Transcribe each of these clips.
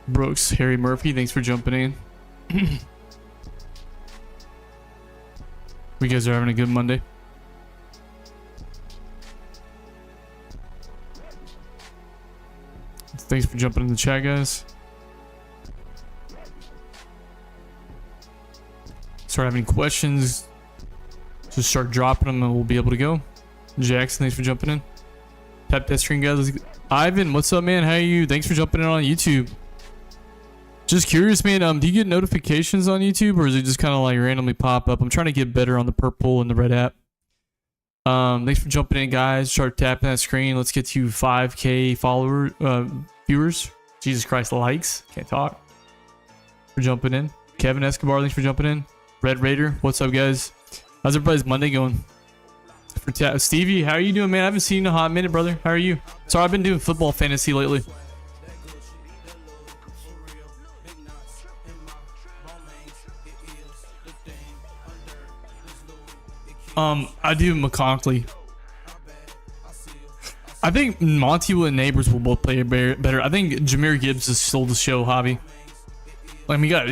Brooks, Harry Murphy, thanks for jumping in. You guys are having a good Monday. Thanks for jumping in the chat, guys. Start having questions, just start dropping them and we'll be able to go. Jackson, thanks for jumping in. Tap that screen, guys. Ivan, what's up, man? How are you? Thanks for jumping in on YouTube. Just curious, man. Do you get notifications on YouTube, or is it just kind of like randomly pop up? I'm trying to get better on the purple and the red app. Thanks for jumping in, guys. Start tapping that screen. Let's get to 5K followers, viewers. Jesus Christ, likes. Can't talk. For jumping in. Kevin Escobar, thanks for jumping in. Red Raider, what's up, guys? How's everybody's Monday going? For Stevie, how are you doing, man? I haven't seen you in a hot minute, brother. How are you? Sorry, I've been doing football fantasy lately. I do McConkley. I think Monty and Neighbors will both play better. I think Jahmyr Gibbs is still the show hobby. Like, we got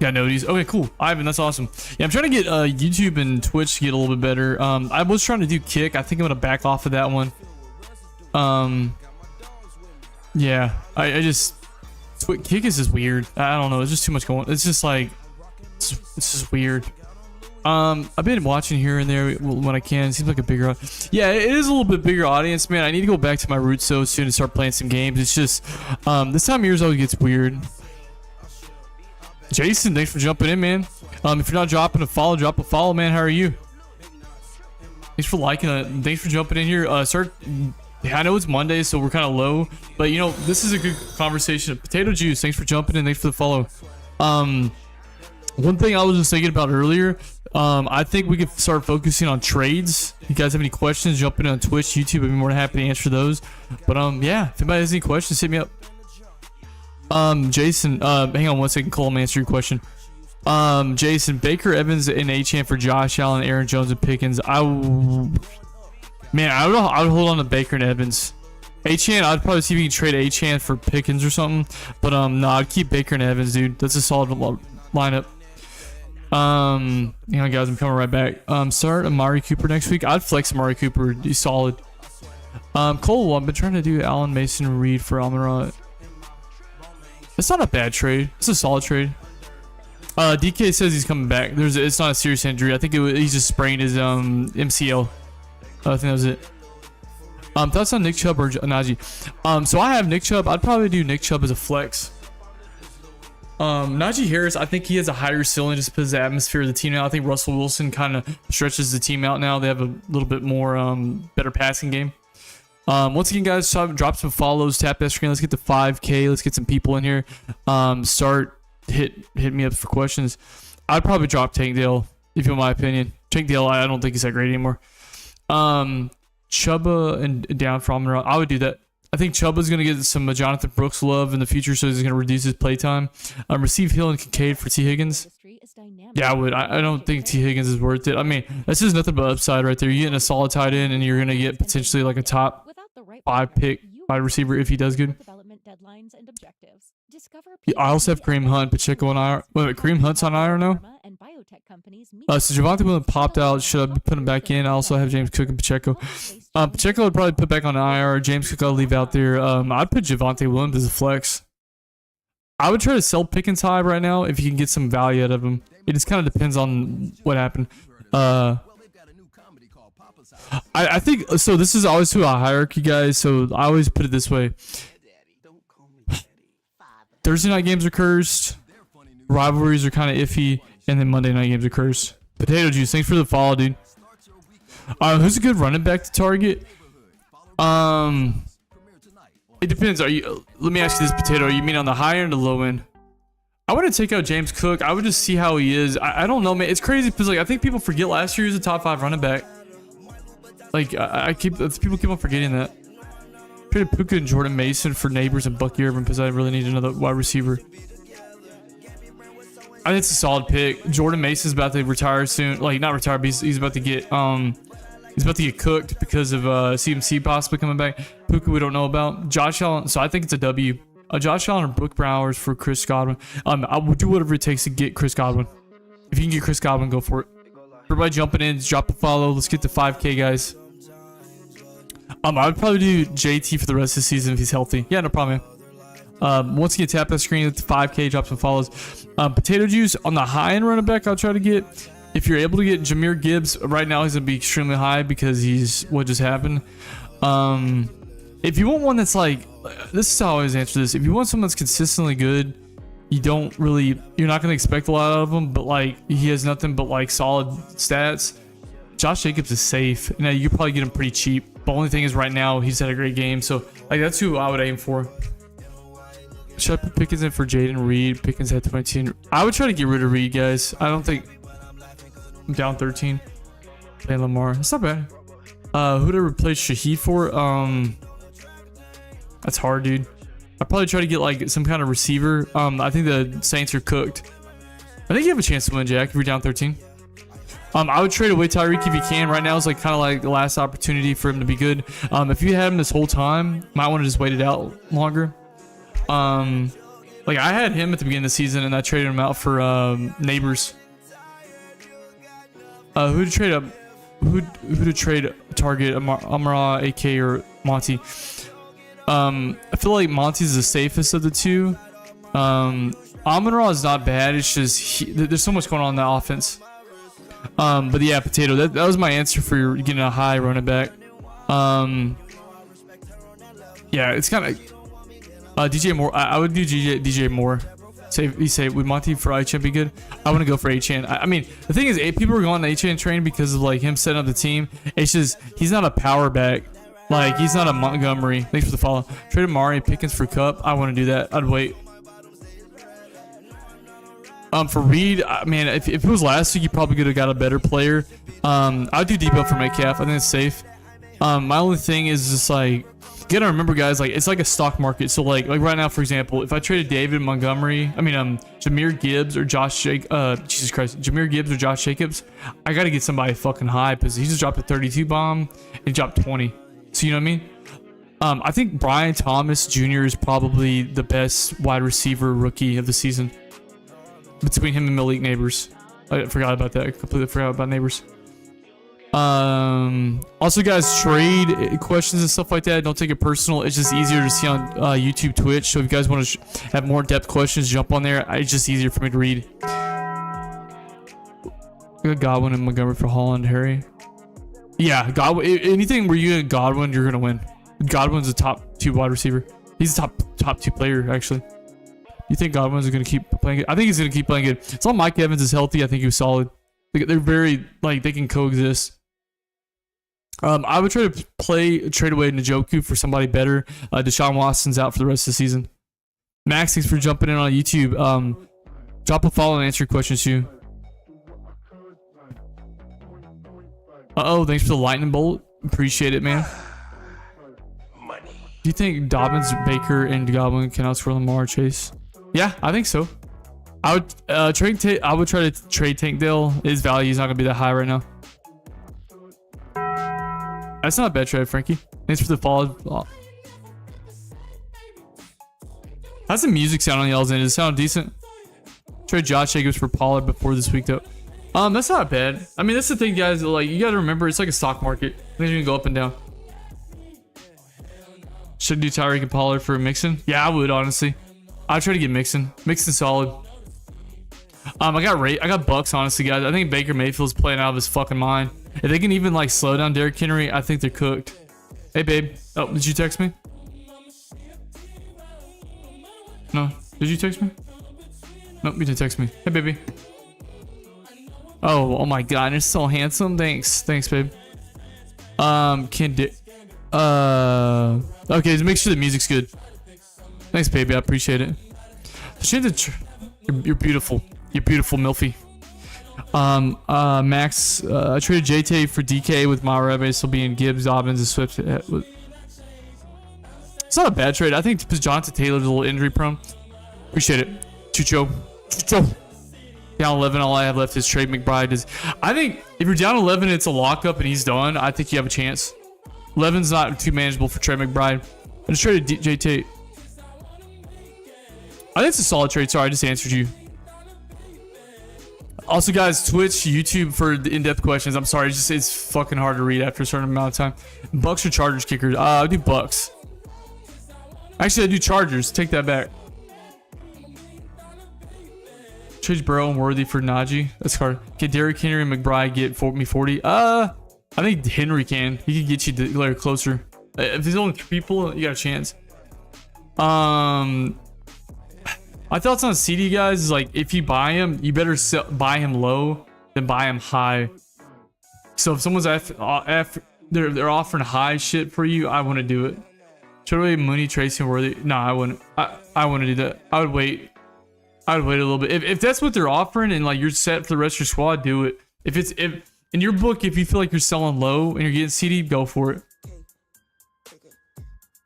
noties. Okay, cool. Ivan, that's awesome. Yeah, I'm trying to get YouTube and Twitch to get a little bit better. I was trying to do Kick. I think I'm gonna back off of that one. Yeah, I just Kick is just weird. I don't know. It's just too much going. It's just like it's just weird. I've been watching here and there when I can. It seems like a bigger, yeah, it is a little bit bigger audience, man. I need to go back to my roots so soon and start playing some games. It's just this time of year always gets weird. Jason, thanks for jumping in, man. If you're not dropping a follow, drop a follow, man. How are you? Thanks for liking it. Thanks for jumping in here. Yeah, I know it's Monday, so we're kind of low, but you know, this is a good conversation. Potato Juice, thanks for jumping in. Thanks for the follow. One thing I was just thinking about earlier, I think we could start focusing on trades. If you guys have any questions, jump in on Twitch, YouTube. I'd be more than happy to answer those. But yeah, if anybody has any questions, hit me up. Jason, hang on one second, Cole, I'm answer your question. Jason, Baker, Evans, and Achane for Josh Allen, Aaron Jones, and Pickens. I would hold on to Baker and Evans. Achane, I'd probably see if we can trade Achane for Pickens or something. But no, I'd keep Baker and Evans, dude. That's a solid lineup. Hang on, guys, I'm coming right back. Start Amari Cooper next week. I'd flex Amari Cooper. He's solid. Cole, I've been trying to do Allen Mason Reed for Amon-Ra. It's not a bad trade. It's a solid trade. DK says he's coming back. It's not a serious injury. I think he just sprained his MCL. I think that was it. Thoughts on Nick Chubb or Najee? So I have Nick Chubb. I'd probably do Nick Chubb as a flex. Najee Harris, I think he has a higher ceiling just because of the atmosphere of the team now. I think Russell Wilson kind of stretches the team out now. They have a little bit more better passing game. Once again, guys, drop some follows, tap that screen. Let's get to 5K. Let's get some people in here. Hit me up for questions. I'd probably drop Tank Dale, if you want my opinion. Tank Dale, I don't think he's that great anymore. Chuba and down from Amon-Ra, I would do that. I think Chuba's going to get some Jonathan Brooks love in the future, so he's going to reduce his playtime. Receive Hill and Kincaid for T. Higgins. Yeah, I would. I don't think T. Higgins is worth it. I mean, that's just nothing but upside right there. You're getting a solid tight end, and you're going to get potentially like a top 5 pick wide receiver if he does good. Yeah, I also have Kareem Hunt, Pacheco, and IR. Wait, Kareem Hunt's on IR now? So Javonte Williams popped out. Should I put him back in? I also have James Cook and Pacheco. Pacheco would probably put back on IR. James Cook I'll leave out there. I'd put Javonte Williams as a flex. I would try to sell Pickens high right now if you can get some value out of him. It just kind of depends on what happened. I think so. This is always to a hierarchy, guys. So I always put it this way: Thursday night games are cursed, rivalries are kind of iffy, and then Monday night games are cursed. Potato Juice, thanks for the follow, dude. Who's a good running back to target? It depends. Let me ask you this, Potato. Are you mean on the high end or the low end? I wouldn't take out James Cook. I would just see how he is. I don't know, man. It's crazy because like I think people forget last year he was a top 5 running back. Like people keep on forgetting that. Traded Puka and Jordan Mason for Neighbors and Bucky Irvin because I really need another wide receiver. I think it's a solid pick. Jordan Mason's about to retire soon. Like not retire, but he's about to get cooked because of CMC possibly coming back. Puka we don't know about. Josh Allen. So I think it's a W. Josh Allen or Brook Bowers for Chris Godwin. I will do whatever it takes to get Chris Godwin. If you can get Chris Godwin, go for it. Everybody jumping in, drop a follow. Let's get to 5K, guys. I would probably do JT for the rest of the season if he's healthy. Yeah, no problem, man. Once you tap that screen at the 5K, drop some follows. Potato Juice on the high end running back, I'll try to get. If you're able to get Jahmyr Gibbs, right now he's going to be extremely high because he's what just happened. If you want one that's like, this is how I always answer this. If you want someone that's consistently good, you're not going to expect a lot out of him, but like he has nothing but like solid stats. Josh Jacobs is safe. Now you could probably get him pretty cheap. The only thing is right now he's had a great game, so like that's who I would aim for. Should I put Pickens in for Jaden Reed? Pickens had 22. I would try to get rid of Reed, guys. I don't think I'm down 13. Playing Lamar. That's not bad. Who to replace Shaheed for? That's hard, dude. I'd probably try to get like some kind of receiver. I think the Saints are cooked. I think you have a chance to win, Jack, if you're down 13. I would trade away Tyreek if you can. Right now is like kind of like the last opportunity for him to be good. If you had him this whole time, might want to just wait it out longer. Like I had him at the beginning of the season and I traded him out for Neighbors. Who to trade up? Who to trade target Amara, AK, or Monty? I feel like Monty's the safest of the two. Amon-Ra is not bad. It's just there's so much going on in the offense. But yeah, Potato. That was my answer for getting a high running back. Yeah, it's kind of DJ Moore. I would do DJ Moore. Say would Monty for Achane be good? I want to go for Achane. I mean, the thing is, people are going on the Achane train because of like him setting up the team. It's just he's not a power back. Like he's not a Montgomery. Thanks for the follow. Trade Amari Pickens for Cup. I want to do that. I'd wait. For Reed, man, if it was last week, you probably could have got a better player. I'd do Debo for Metcalf. I think it's safe. My only thing is just like, you gotta remember, guys, like it's like a stock market. So like right now, for example, if I traded David Montgomery, Jahmyr Gibbs or Jahmyr Gibbs or Josh Jacobs, I gotta get somebody fucking high because he just dropped a 32 bomb and dropped 20. So you know what I mean? I think Brian Thomas Jr. is probably the best wide receiver rookie of the season. Between him and Malik Neighbors. I forgot about that. I completely forgot about Neighbors. Also, guys, trade questions and stuff like that, don't take it personal. It's just easier to see on YouTube, Twitch. So if you guys want to have more in-depth questions, jump on there. It's just easier for me to read. We got Godwin and Montgomery for Holland, Harry. Yeah, Godwin. Anything where you get Godwin, you're gonna win. Godwin's a top 2 wide receiver. He's a top 2 player, actually. You think Godwin's going to keep playing good? I think he's going to keep playing good. As long as Mike Evans is healthy, I think he's solid. They're very, like, they can coexist. I would try to trade away Njoku for somebody better. Deshaun Watson's out for the rest of the season. Max, thanks for jumping in on YouTube. Drop a follow and answer your questions too. Thanks for the lightning bolt. Appreciate it, man. Do you think Dobbins, Baker, and Godwin can outscore Lamar Chase? Yeah, I think so. I would try to trade Tank Dale. His value is not gonna be that high right now. That's not a bad trade, Frankie. Thanks for the follow. How's the music sound on y'all's end? Does it sound decent? Trade Josh Jacobs for Pollard before this week though. That's not bad. I mean, that's the thing, guys. Like, you gotta remember, it's like a stock market. Things are gonna go up and down. Should do Tyreek and Pollard for Mixon? Yeah, I would, honestly. I'd try to get Mixon. Mixon's solid. I got Bucks, honestly, guys. I think Baker Mayfield's playing out of his fucking mind. If they can even like slow down Derrick Henry, I think they're cooked. Hey, babe. Oh, did you text me? No. Did you text me? Nope, you didn't text me. Hey, baby. Oh my god, you're so handsome. Thanks, babe. Okay, just make sure the music's good. Thanks, baby. I appreciate it. You're beautiful. You're beautiful, Milfy. Max, I traded JT for DK with Myra. Base will be in Gibbs, Dobbins, and Swift. It's not a bad trade. I think because Jonathan Taylor's a little injury prone. Appreciate it. Chucho. Down 11, all I have left is trade McBride. I think if you're down 11, it's a lockup and he's done. I think you have a chance. 11's not too manageable for Trey McBride. I just traded JT. I think it's a solid trade. Sorry, I just answered you. Also, guys, Twitch, YouTube for the in-depth questions. I'm sorry, it's fucking hard to read after a certain amount of time. Bucks or Chargers kickers? I do Bucks. Actually, I do Chargers. Take that back. Trade Burrow and Worthy for Najee. That's hard. Can Derrick Henry and McBride get me 40? I think Henry can. He can get you to closer. If there's only 3 people, you got a chance. My thoughts on CD guys is like if you buy him, you better buy him low than buy him high. So if someone's they're offering high shit for you, I want to do it. Trade away Mooney, Tracy, and Worthy. No, I wouldn't. I want to do that. I would wait. I would wait a little bit. If that's what they're offering and like you're set for the rest of your squad, do it. If in your book, if you feel like you're selling low and you're getting CD, go for it.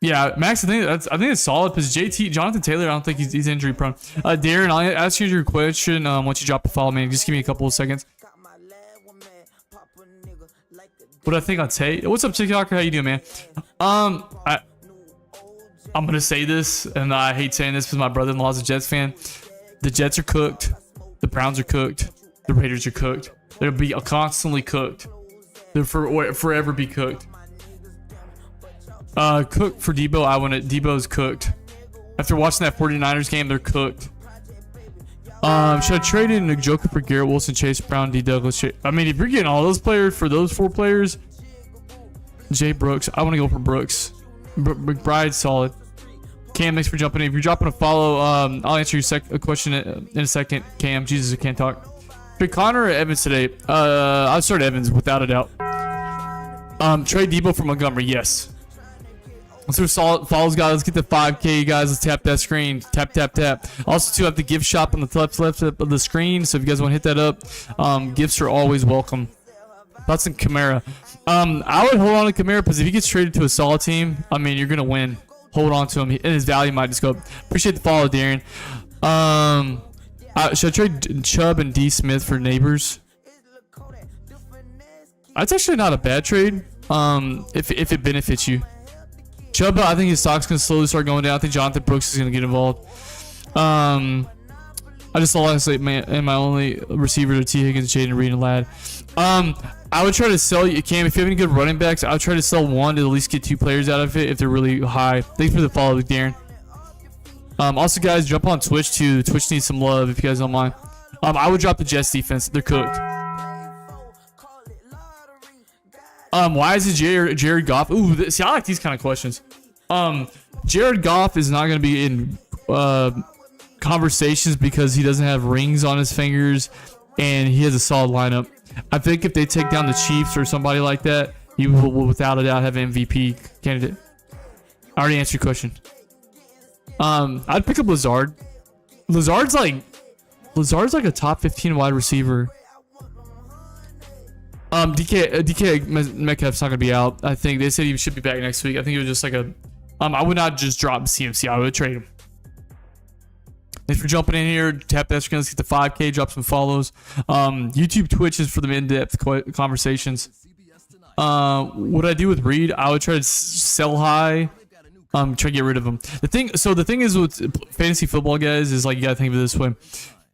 Yeah, Max, I think it's solid because Jonathan Taylor, I don't think he's injury prone. Darren, I'll ask you your question once you drop a follow, man. Just give me a couple of seconds. What I think on Tate? What's up, TikToker? How you doing, man? I'm gonna say this, and I hate saying this because my brother-in-law's a Jets fan. The Jets are cooked. The Browns are cooked. The Raiders are cooked. They'll be constantly cooked. They'll forever be cooked. Cooked for Debo. I want it. Debo's cooked. After watching that 49ers game, they're cooked. Should I trade in a Joker for Garrett Wilson, Chase Brown, D. Douglas? I mean, if you're getting all those players for those 4 players, Jay Brooks. I want to go for Brooks. McBride, solid. Cam, thanks for jumping in. If you're dropping a follow, I'll answer your question in a second. Cam, Jesus, I can't talk. Pick Connor or Evans today? I'll start Evans without a doubt. Trade Debo for Montgomery, yes. Let's do solid follows, guys. Let's get the 5K, guys. Let's tap that screen. Tap, tap, tap. Also, too, have the gift shop on the left of the screen. So if you guys want to hit that up, gifts are always welcome. That's in Kamara. I would hold on to Kamara because if he gets traded to a solid team, I mean, you're gonna win. Hold on to him, and his value might just go up. Appreciate the follow, Darren. Should I trade Chubb and D Smith for Neighbors? That's actually not a bad trade. If it benefits you. Chubb, I think his stock's gonna slowly start going down. I think Jonathan Brooks is gonna get involved. I just saw last night, man, and my only receiver to T. Higgins, Jaden Reed, and Ladd. I would try to sell you, Cam. If you have any good running backs, I would try to sell one to at least get 2 players out of it if they're really high. Thanks for the follow, Darren. Also, guys, jump on Twitch too. Twitch needs some love if you guys don't mind. I would drop the Jets defense. They're cooked. Why is it Jared Goff? Ooh, see, I like these kind of questions. Jared Goff is not going to be in conversations because he doesn't have rings on his fingers and he has a solid lineup. I think if they take down the Chiefs or somebody like that, he will without a doubt have an MVP candidate. I already answered your question. I'd pick up Lazard. Lazard's like a top 15 wide receiver. DK Metcalf's not gonna be out. I think they said he should be back next week. I think it was just like a I would not just drop CMC. I would trade him. Thanks for jumping in here. Tap that screen. Let's get the 5K. Drop some follows. YouTube, Twitch is for the in-depth conversations. What I do with Reed, I would try to sell high. Try to get rid of him. The thing is with fantasy football, guys, is like you gotta think of it this way.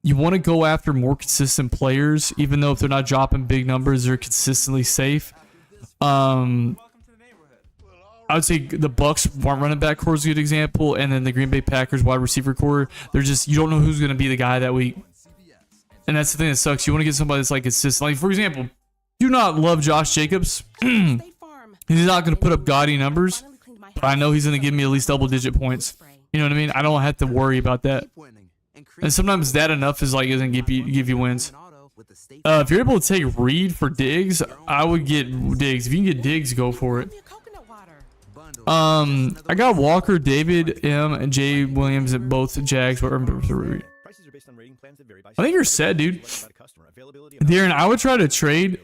You want to go after more consistent players, even though if they're not dropping big numbers, they're consistently safe. I would say the Bucks running back core is a good example, and then the Green Bay Packers wide receiver core. They're just, you don't know who's going to be the guy that week, and that's the thing that sucks. You want to get somebody that's like consistent. Like for example, do not love Josh Jacobs. He's not going to put up gaudy numbers, but I know he's going to give me at least double-digit points. You know what I mean? I don't have to worry about that. And sometimes that enough is like doesn't give you wins. If you're able to take Reed for Diggs, I would get Diggs. If you can get Diggs, go for it. I got Walker, David M, and Jay Williams at both Jags. I think you're set, dude. Darren, I would try to trade.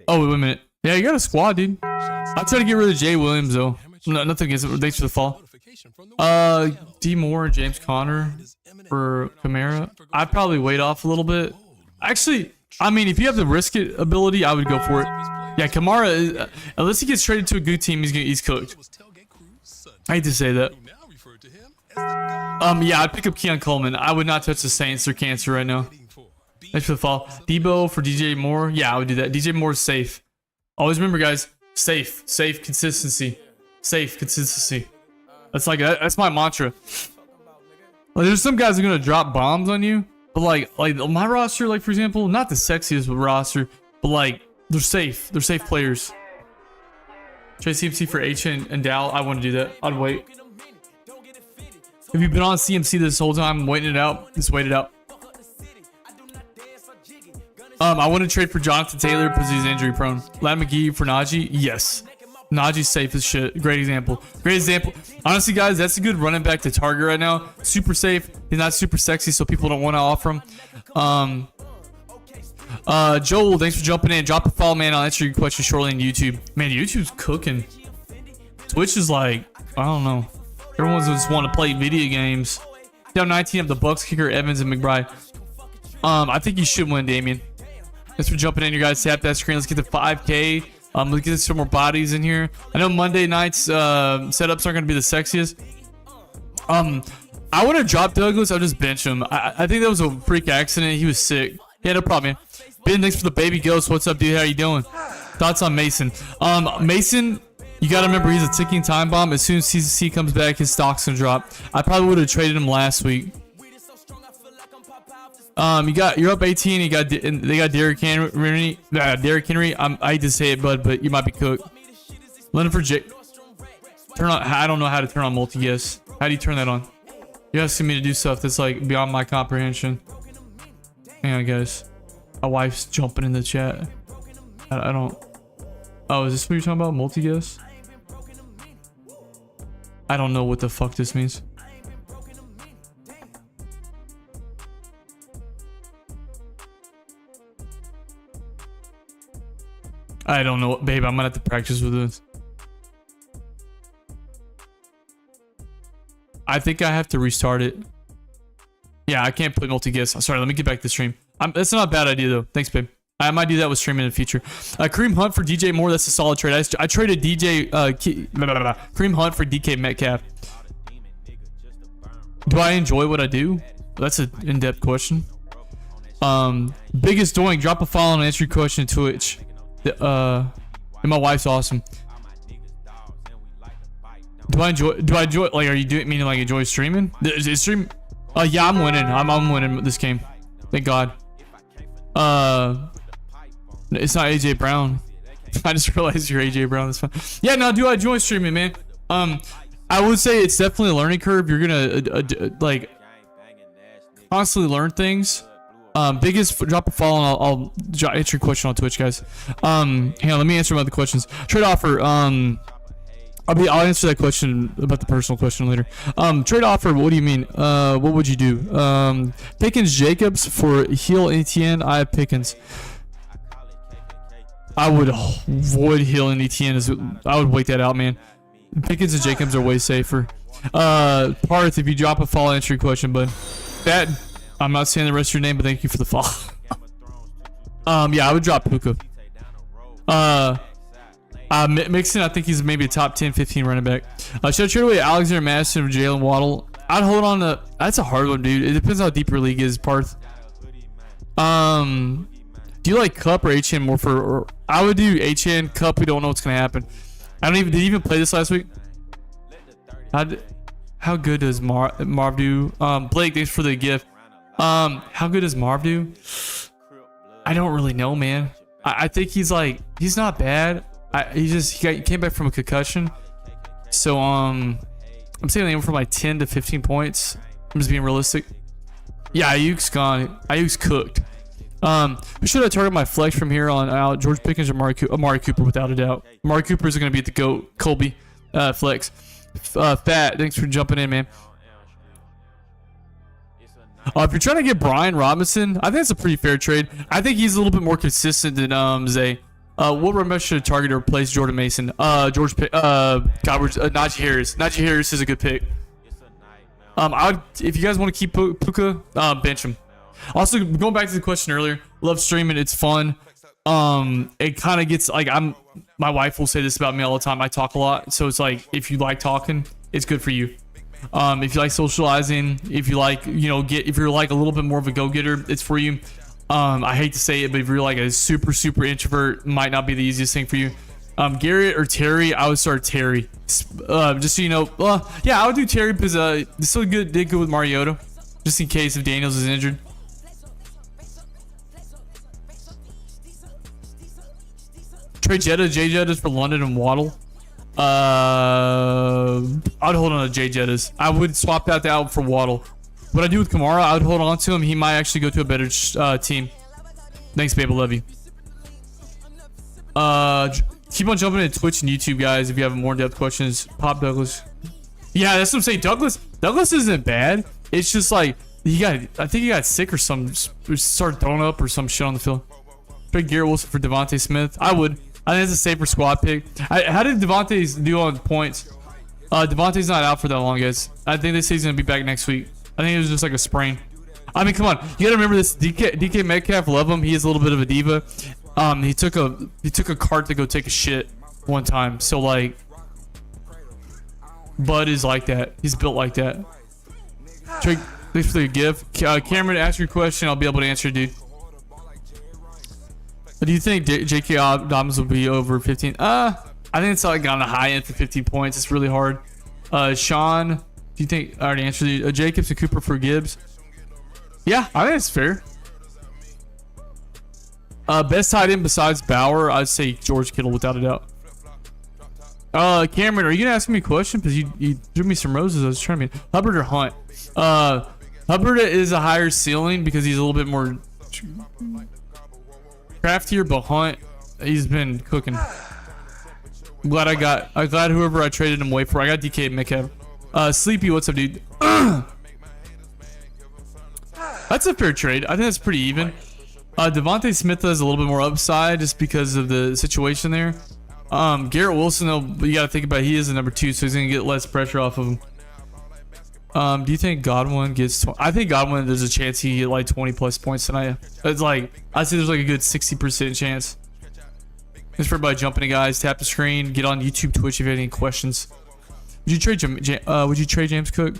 Oh, wait a minute. Yeah, you got a squad, dude. I'd try to get rid of Jay Williams, though. No, nothing against it. Thanks for the fall. D Moore and James Conner for Kamara. I'd probably wait off a little bit. Actually, I mean, if you have the risk it ability, I would go for it. Yeah, Kamara, unless he gets traded to a good team, he's cooked. I hate to say that. Yeah, I'd pick up Keon Coleman. I would not touch the Saints. They're cancer right now. Thanks for the fall. Debo for DJ Moore. Yeah, I would do that. DJ Moore is safe. Always remember, guys, safe consistency. Safe consistency. That's like that's my mantra. Like, there's some guys that are gonna drop bombs on you, but like my roster, like for example, not the sexiest roster, but like they're safe. They're safe players. Trade CMC for H and Dow. I want to do that. I'd wait. Have you been on CMC this whole time, waiting it out? Just wait it out. I want to trade for Jonathan Taylor because he's injury prone. Lad McGee for Najee. Yes. Najee's safe as shit. Great example. Great example. Honestly, guys, that's a good running back to target right now. Super safe. He's not super sexy, so people don't want to offer him. Joel, thanks for jumping in. Drop a follow, man. I'll answer your question shortly on YouTube. Man, YouTube's cooking. Twitch is like, I don't know. Everyone's just want to play video games. Down 19 of the Bucks kicker, Evans and McBride. I think you should win, Damien. Thanks for jumping in, you guys. Tap that screen. Let's get to 5K. Let's get some more bodies in here. I know Monday nights setups aren't going to be the sexiest. I want to drop Douglas. I'll just bench him. I think that was a freak accident. He was sick. Yeah, no problem, man. Ben, thanks for the baby ghost. What's up, dude? How you doing? Thoughts on Mason? Mason, you got to remember he's a ticking time bomb. As soon as CCC comes back, his stock's going to drop. I probably would have traded him last week. You're up 18. They got Derrick Henry. Derrick Henry. I hate to say it, but you might be cooked. Leonard for Jake. Turn on. I don't know how to turn on multi-guess. How do you turn that on? You're asking me to do stuff that's like beyond my comprehension. Hang on, guys. My wife's jumping in the chat. I don't. Oh, is this what you're talking about? Multi-guess? I don't know what the fuck this means. I don't know, babe. I'm gonna have to practice with this. I think I have to restart it. Yeah, I can't put multi-guess. Sorry, let me get back to the stream. That's not a bad idea though. Thanks, babe. I might do that with streaming in the future. Kareem Hunt for DJ Moore. That's a solid trade. I traded Kareem Hunt for DK Metcalf. Do I enjoy what I do? That's an in-depth question. Biggest doing. Drop a follow and answer your question on Twitch. And my wife's awesome. Do I enjoy like, are you doing meaning like enjoy streaming? Is stream? Yeah, I'm winning. I'm winning this game. Thank God. It's not AJ Brown. I just realized you're AJ Brown. That's fine. Yeah, no, do I enjoy streaming, man? I would say it's definitely a learning curve. You're gonna like constantly learn things. Biggest drop a follow and I'll answer your question on Twitch, guys. Hang on, let me answer my other questions. Trade offer. I'll answer that question about the personal question later. Trade offer. What do you mean? What would you do? Pickens Jacobs for Hill Etienne. I have Pickens. I would avoid Hill and Etienne. I would wait that out, man. Pickens and Jacobs are way safer. Parth, if you drop a follow, answer your question, but that. I'm not saying the rest of your name, but thank you for the follow. Yeah, I would drop Puka. Mixon, I think he's maybe a top 10, 15 running back. Should I trade away Alexander Madison or Jalen Waddle? I'd hold on to. That's a hard one, dude. It depends how deep your league is, Parth. Do you like Cup or HN more for? Or, I would do HN. Cup. We don't know what's gonna happen. Did he even play this last week? How good does Marv do? Blake, thanks for the gift. How good does Marv do? I don't really know, man. I think he's not bad. He came back from a concussion. So I'm saying aim for like 10 to 15 points. I'm just being realistic. Yeah, Ayuk's gone. Ayuk's cooked. Who should I target my flex from here on out? George Pickens or Amari Cooper, without a doubt. Amari Cooper is going to be at the GOAT. Colby flex. Fat, thanks for jumping in, man. If you're trying to get Brian Robinson, I think it's a pretty fair trade. I think he's a little bit more consistent than Zay. What running back should target to replace Jordan Mason? Najee Harris. Najee Harris is a good pick. If you guys want to keep Puka, bench him. Also, going back to the question earlier, love streaming. It's fun. It kind of gets like my wife will say this about me all the time. I talk a lot, so it's like if you like talking, it's good for you. If you like socializing, if you like, if you're like a little bit more of a go-getter, it's for you. I hate to say it, but if you're like a super introvert, might not be the easiest thing for you. Garrett or Terry, I would start Terry. Just so you know, yeah, I would do Terry because it's so good. Did good with Mariota, just in case if Daniels is injured. Trade Jay Jettas for London and Waddle. I'd hold on to Jay Jettas. I would swap that out for Waddle. What I do with Kamara, I would hold on to him. He might actually go to a better team. Thanks, babe. I love you. Keep on jumping into Twitch and YouTube, guys. If you have more in-depth questions, Pop Douglas. Yeah, that's what I'm saying. Douglas isn't bad. It's just like I think he got sick or started throwing up or some shit on the field. Trade Garrett Wilson for Devontae Smith. I would. I think it's a safer squad pick. How did Devontae do on points? Devontae's not out for that long, guys. I think they say he's gonna be back next week. I think it was just like a sprain. I mean, come on. You gotta remember this. DK Metcalf, love him. He is a little bit of a diva. He took a cart to go take a shit one time. So like, Bud is like that. He's built like that. Thanks for the gift. Cameron, ask your question. I'll be able to answer, dude. Do you think J.K. Dobbins will be over 15? I think it's like on the high end for 15 points. It's really hard. Sean, do you think I already answered you? Jacobs and Cooper for Gibbs? Yeah, I think it's fair. Best tight end besides Bauer, I'd say George Kittle without a doubt. Cameron, are you gonna ask me a question? Because you threw me some roses. I was trying to be Hubbard or Hunt. Hubbard is a higher ceiling because he's a little bit more craftier, but Hunt, he's been cooking. I'm glad whoever I traded him away for. I got DK Metcalf. Sleepy, what's up, dude? That's a fair trade. I think that's pretty even. Devontae Smith has a little bit more upside just because of the situation there. Garrett Wilson, though, you got to think about he is the number 2, so he's going to get less pressure off of him. Do you think Godwin gets... I think Godwin, there's a chance he get like 20 plus points tonight. It's like, I'd say there's like a good 60% chance. Thanks for everybody jumping in, guys. Tap the screen. Get on YouTube, Twitch if you have any questions. Would you trade James Cook?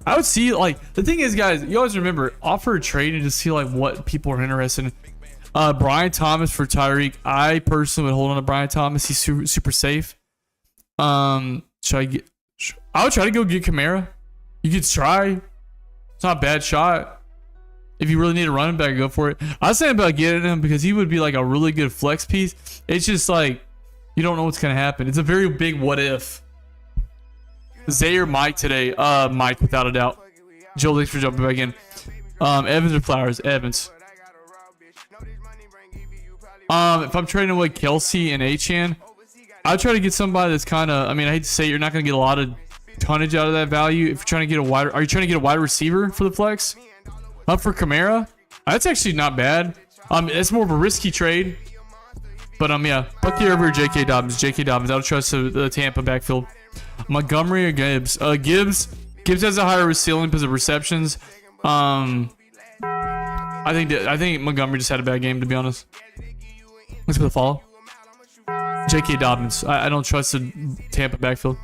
I would see, like, the thing is, guys, you always remember, offer a trade and just see like what people are interested in. Brian Thomas for Tyreek. I personally would hold on to Brian Thomas. He's super safe. I would try to go get Kamara. You could try. It's not a bad shot. If you really need a running back, go for it. I was saying about getting him because he would be like a really good flex piece. It's just like, you don't know what's going to happen. It's a very big what if. Zay or Mike today? Mike, without a doubt. Joe, thanks for jumping back in. Evans or Flowers? Evans. If I'm trading away Kelsey and Achane, I'd try to get somebody that's kind of, I mean, I hate to say it, you're not going to get a lot of tonnage out of that value. If you're trying to get are you trying to get a wide receiver for the flex? Up for Kamara? That's actually not bad. It's more of a risky trade. But yeah, Bucky over J.K. Dobbins. J.K. Dobbins. I would trust the Tampa backfield. Montgomery or Gibbs? Gibbs has a higher ceiling because of receptions. I think Montgomery just had a bad game, to be honest. Thanks for the follow. J.K. Dobbins. I don't trust the Tampa backfield.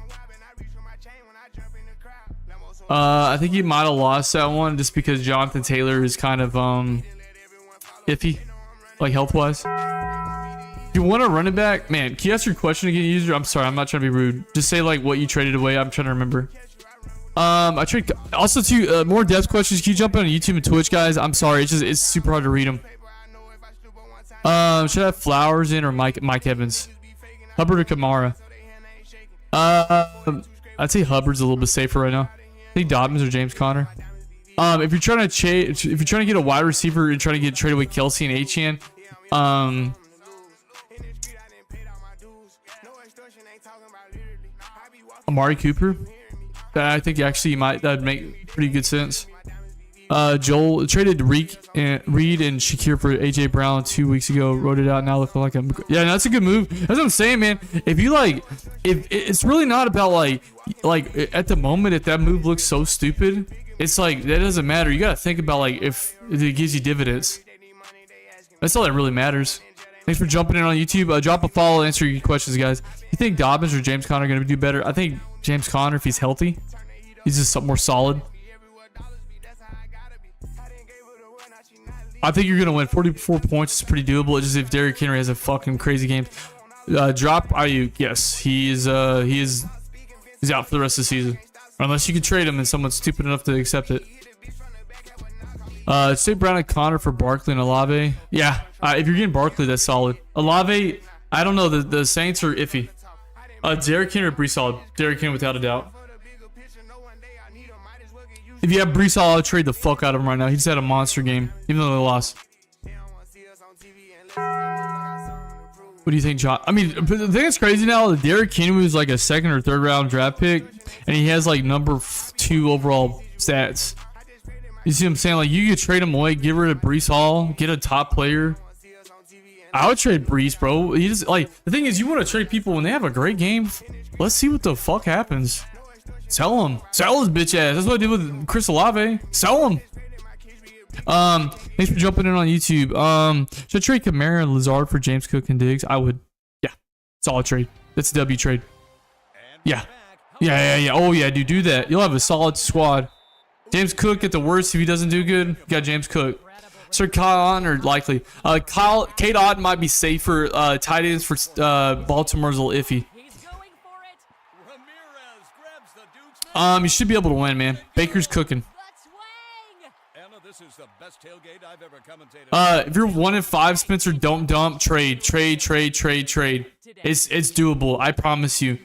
I think he might have lost that one just because Jonathan Taylor is kind of iffy, like health-wise. You want a running back? Man, can you ask your question again, user? I'm sorry, I'm not trying to be rude. Just say like what you traded away. I'm trying to remember. I trade also to more depth questions. Can you jump on YouTube and Twitch, guys? I'm sorry, it's super hard to read them. Should I have Flowers in or Mike Evans? Hubbard or Kamara? I'd say Hubbard's a little bit safer right now. I think Dobbins or James Conner. If you're trying to get a wide receiver and trying to trade away Kelsey and Achane, Amari Cooper. I think actually that'd make pretty good sense. Joel traded Reed and Shakir for AJ Brown 2 weeks ago. Wrote it out now, looking like a yeah. That's a good move. That's what I'm saying, man. If you like, if it's really not about like at the moment, if that move looks so stupid, it's like that doesn't matter. You gotta think about like if it gives you dividends. That's all that really matters. Thanks for jumping in on YouTube. Drop a follow, answer your questions, guys. You think Dobbins or James Conner are gonna do better? I think James Conner, if he's healthy, he's just something more solid. I think you're gonna win. 44 points is pretty doable. It's just if Derrick Henry has a fucking crazy game. Drop Ayuk. Yes, he's out for the rest of the season, unless you can trade him and someone's stupid enough to accept it. Say Brown and Connor for Barkley and Olave. Yeah, if you're getting Barkley, that's solid. Olave, I don't know. The Saints are iffy. Derrick Henry or Brees Hall? Derrick Henry without a doubt. If you have Brees Hall, I'll trade the fuck out of him right now. He just had a monster game, even though they lost. What do you think, John? I mean, the thing that's crazy now, Derrick Henry was like a 2nd or 3rd round draft pick, and he has like number 2 overall stats. You see what I'm saying? Like, you could trade him away, get rid of Brees Hall, get a top player. I would trade Brees, bro. He just like the thing is, you want to trade people when they have a great game. Let's see what the fuck happens. Sell him. Sell his bitch ass. That's what I did with Chris Olave. Sell him. Thanks for jumping in on YouTube. Should I trade Kamara and Lazard for James Cook and Diggs? I would. Yeah. Solid trade. That's a W trade. Yeah. Yeah. Oh yeah, dude, do that. You'll have a solid squad. James Cook at the worst if he doesn't do good. You got James Cook. Sir Kyle Otten or likely. Kate Otten might be safer. Tight ends for Baltimore's a little iffy. You should be able to win, man. Baker's cooking. If you're 1-5, Spencer, don't dump. Trade. It's doable. I promise you.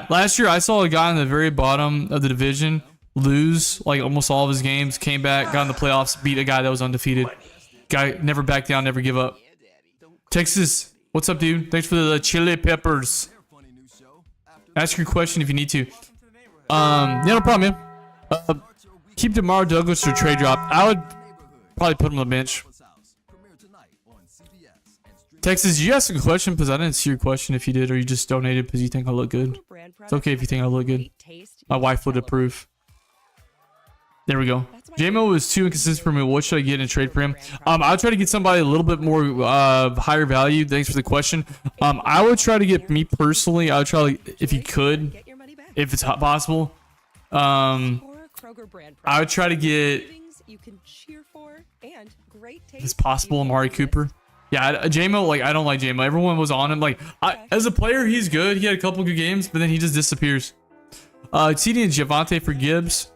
Last year I saw a guy in the very bottom of the division lose like almost all of his games, came back, got in the playoffs, beat a guy that was undefeated. Guy never back down, never give up. Texas, what's up, dude? Thanks for the chili peppers. Ask your question if you need to. Yeah, no problem, man. Keep DeMar Douglas or trade drop. I would probably put him on the bench. Texas, you asked a question because I didn't see your question if you did, or you just donated because you think I look good. It's okay if you think I look good. My wife would approve. There we go. JMO was too inconsistent for me. What should I get in a trade for him? I'll try to get somebody a little bit more higher value. Thanks for the question. I would try to get me personally. I would try if you could, if it's possible. I would try to get, if it's possible, Amari Cooper. Yeah, JMO, like, I don't like JMO. Everyone was on him. Like, as a player, he's good. He had a couple good games, but then he just disappears. TD and Javonte for Gibbs.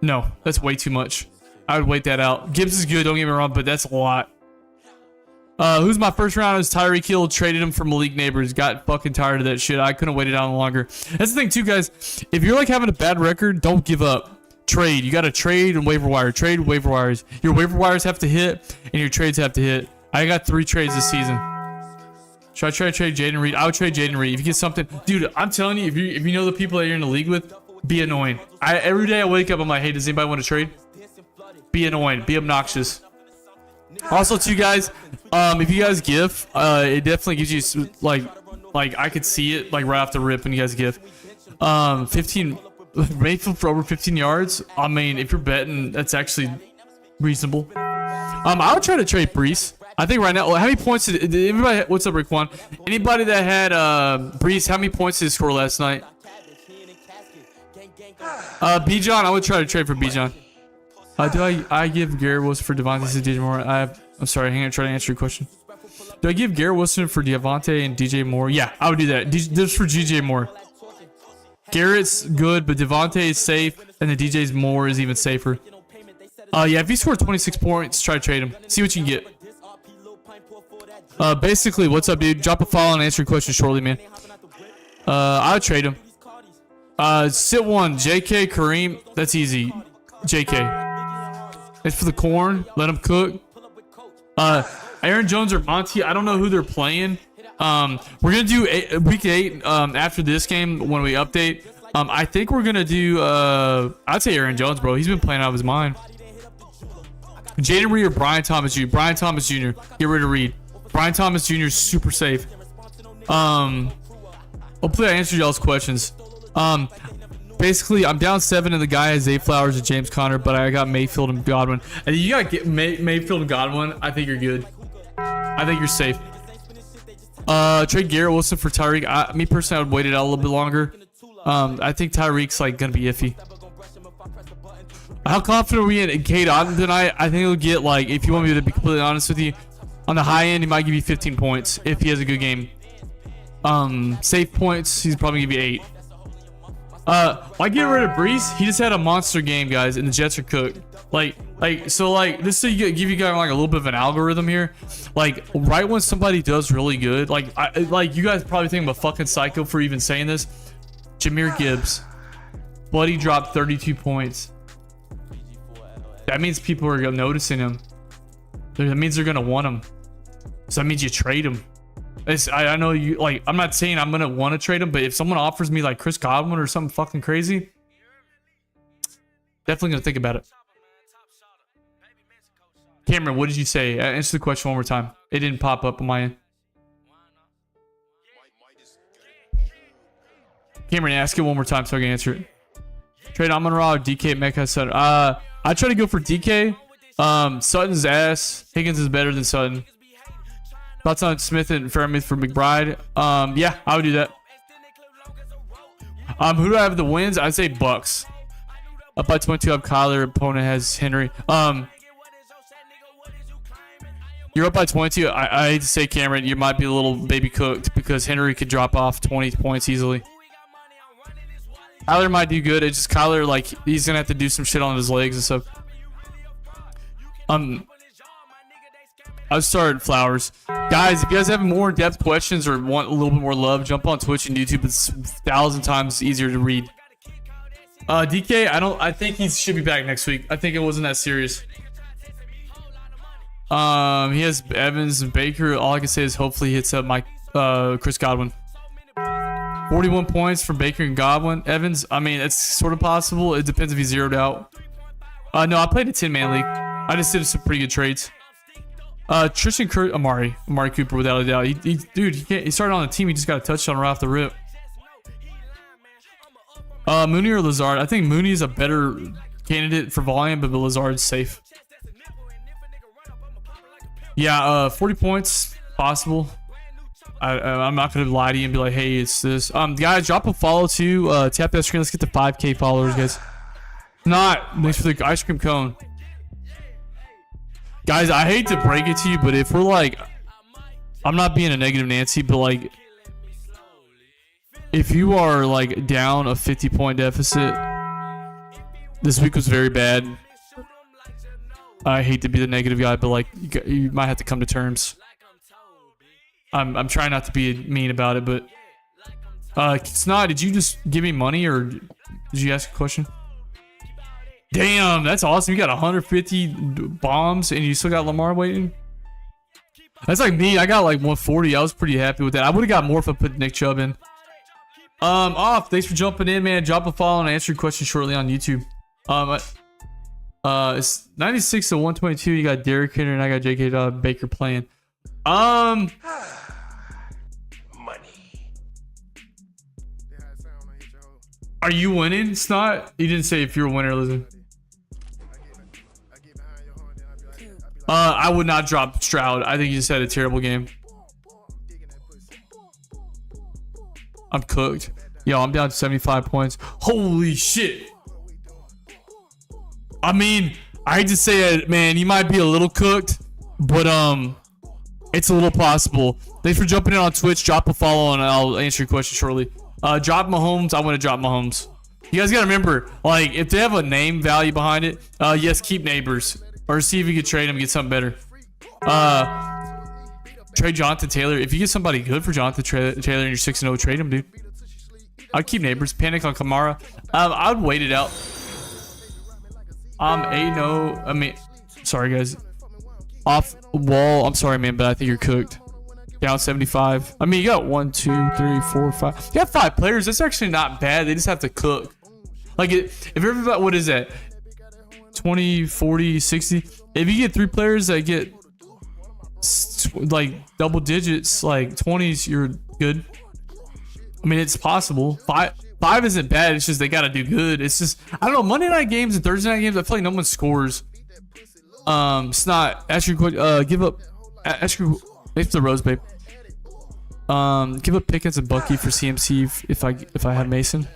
No, that's way too much. I would wait that out. Gibbs is good, don't get me wrong, but that's a lot. Who's my first round? Is Tyreek Hill. Traded him for Malik Neighbors. Got fucking tired of that shit. I couldn't wait it out longer. That's the thing too, guys. If you're like having a bad record, don't give up. Trade. You got to trade and waiver wire. Trade, waiver wires. Your waiver wires have to hit, and your trades have to hit. I got 3 trades this season. Should I try to trade Jaden Reed? I would trade Jaden Reed. If you get something, dude, I'm telling you, if you know the people that you're in the league with, be annoying. Every day I wake up, I'm like, hey, does anybody want to trade? Be annoying. Be obnoxious. Also, too, guys, if you guys give, it definitely gives you like I could see it like right off the rip when you guys give. 15, Mayfield for over 15 yards. I mean, if you're betting, that's actually reasonable. I would try to trade Brees. I think right now, how many points did everybody? What's up, Raekwon? Anybody that had Brees, how many points did he score last night? Bijan, I would try to trade for Bijan. Do I give Garrett Wilson for Devontae and DJ Moore? I'm sorry, hang on, try to answer your question. Do I give Garrett Wilson for Devontae and DJ Moore? Yeah, I would do that. Just for DJ Moore. Garrett's good, but Devontae is safe, and the DJ's Moore is even safer. Yeah, if he scored 26 points, try to trade him. See what you can get. Basically, what's up, dude? Drop a follow and answer your question shortly, man. I would trade him. Sit one, JK, Kareem. That's easy. JK. It's for the corn. Let him cook. Aaron Jones or Monty. I don't know who they're playing. We're gonna do week 8 after this game when we update. I think we're gonna do. I'd say Aaron Jones, bro. He's been playing out of his mind. Jaden Reed or Brian Thomas Jr. Brian Thomas Jr. Get rid of Reed. Brian Thomas Jr. is super safe. Hopefully I answered y'all's questions. Basically, I'm down 7 and the guy has Zay Flowers and James Conner, but I got Mayfield and Godwin. And you gotta get Mayfield and Godwin. I think you're good. I think you're safe. Trade Garrett Wilson for Tyreek. Me personally, I would wait it out a little bit longer. I think Tyreek's like gonna be iffy. How confident are we in Cade Otton tonight? I think he'll get, like, if you want me to be completely honest with you, on the high end, he might give you 15 points if he has a good game. Safe points, he's probably gonna give you 8. Why get rid of Brees? He just had a monster game, guys, and the Jets are cooked. So this to give you guys like a little bit of an algorithm here. Like, right when somebody does really good, like you guys probably think I'm a fucking psycho for even saying this. Jahmyr Gibbs, Buddy dropped 32 points. That means people are noticing him. That means they're gonna want him. So that means you trade him. I know you, like, I'm not saying I'm gonna want to trade him, but if someone offers me like Chris Godwin or something fucking crazy, definitely gonna think about it. Cameron, what did you say? Answer the question one more time. It didn't pop up on my end. Cameron, ask it one more time so I can answer it. Trade Amon-Ra or DK Metcalf Sutton. I try to go for DK. Sutton's ass. Higgins is better than Sutton. Thoughts on Smith and Fairmouth for McBride? Yeah, I would do that. Who do I have the wins? I'd say Bucks. Up by 22, I have Kyler. Opponent has Henry. You're up by 22. I hate to say, Cameron, you might be a little baby cooked because Henry could drop off 20 points easily. Kyler might do good. It's just Kyler, like, he's gonna have to do some shit on his legs and stuff. I've started Flowers. Guys, if you guys have more in-depth questions or want a little bit more love, jump on Twitch and YouTube. It's 1,000 times easier to read. DK, I think he should be back next week. I think it wasn't that serious. He has Evans and Baker. All I can say is hopefully he hits up Chris Godwin. 41 points from Baker and Godwin. Evans, I mean, it's sort of possible. It depends if he's zeroed out. No, I played a 10-man league. I just did some pretty good trades. Tristan Amari Cooper, without a doubt. Dude, he started on the team. He just got a touchdown right off the rip. Mooney or Lazard? I think Mooney is a better candidate for volume, but Lazard's safe. Yeah, 40 points possible. I'm not gonna lie to you and be like, hey, it's this. Guys, drop a follow too. Tap that screen. Let's get to 5K followers, guys. Thanks for the ice cream cone. Guys, I hate to break it to you, but if we're like, I'm not being a negative Nancy, but like, if you are like down a 50-point deficit, this week was very bad. I hate to be the negative guy, but like, you might have to come to terms. I'm trying not to be mean about it, but Snot, did you just give me money or did you ask a question? Damn, that's awesome. You got 150 bombs and you still got Lamar waiting. That's like me. I got like 140. I was pretty happy with that. I would have got more if I put Nick Chubb in. Off. Thanks for jumping in, man. Drop a follow and answer your question shortly on YouTube. It's 96 to 122. You got Derrick Henry and I got J.K. Baker playing. Money. Are you winning? It's not. You didn't say if you're a winner, listen. I would not drop Stroud. I think you just had a terrible game. I'm cooked. Yo, I'm down to 75 points. Holy shit. I mean, I hate to say it, man. You might be a little cooked, but it's a little possible. Thanks for jumping in on Twitch. Drop a follow and I'll answer your question shortly. Drop Mahomes. I want to drop Mahomes. You guys gotta remember, like, if they have a name value behind it, yes, keep Neighbors or see if you could trade him and get something better. Trade Jonathan Taylor. If you get somebody good for Jonathan Taylor and you're 6-0, trade him, dude. I'd keep Neighbors. Panic on Kamara. I'd wait it out. 8-0. I mean, sorry guys. Off wall. I'm sorry, man, but I think you're cooked. Down 75. I mean, you got 1, 2, 3, 4, 5. You got 5 players. That's actually not bad. They just have to cook. Like, if everybody, what is that? 20, 40, 60. If you get 3 players that get like double digits, like 20s, you're good. I mean, it's possible. Five isn't bad. It's just they gotta do good. It's just, I don't know. Monday night games and Thursday night games, I feel like no one scores. It's not. Ask your question. Give up. Ask your. It's the Rose, babe. Give up Pickens and Bucky for CMC if I have Mason.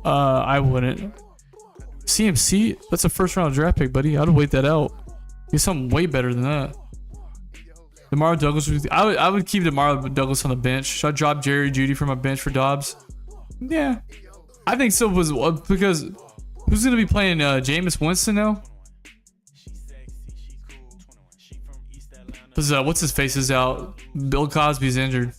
I wouldn't. CMC, that's a first round draft pick, buddy. I'd wait that out. Get something way better than that. Demario Douglas, I would keep Demario Douglas on the bench. Should I drop Jerry Jeudy from my bench for Dobbs? Yeah, I think so. Because who's gonna be playing Jameis Winston now? Because what's his face is out. Bill Cosby's injured.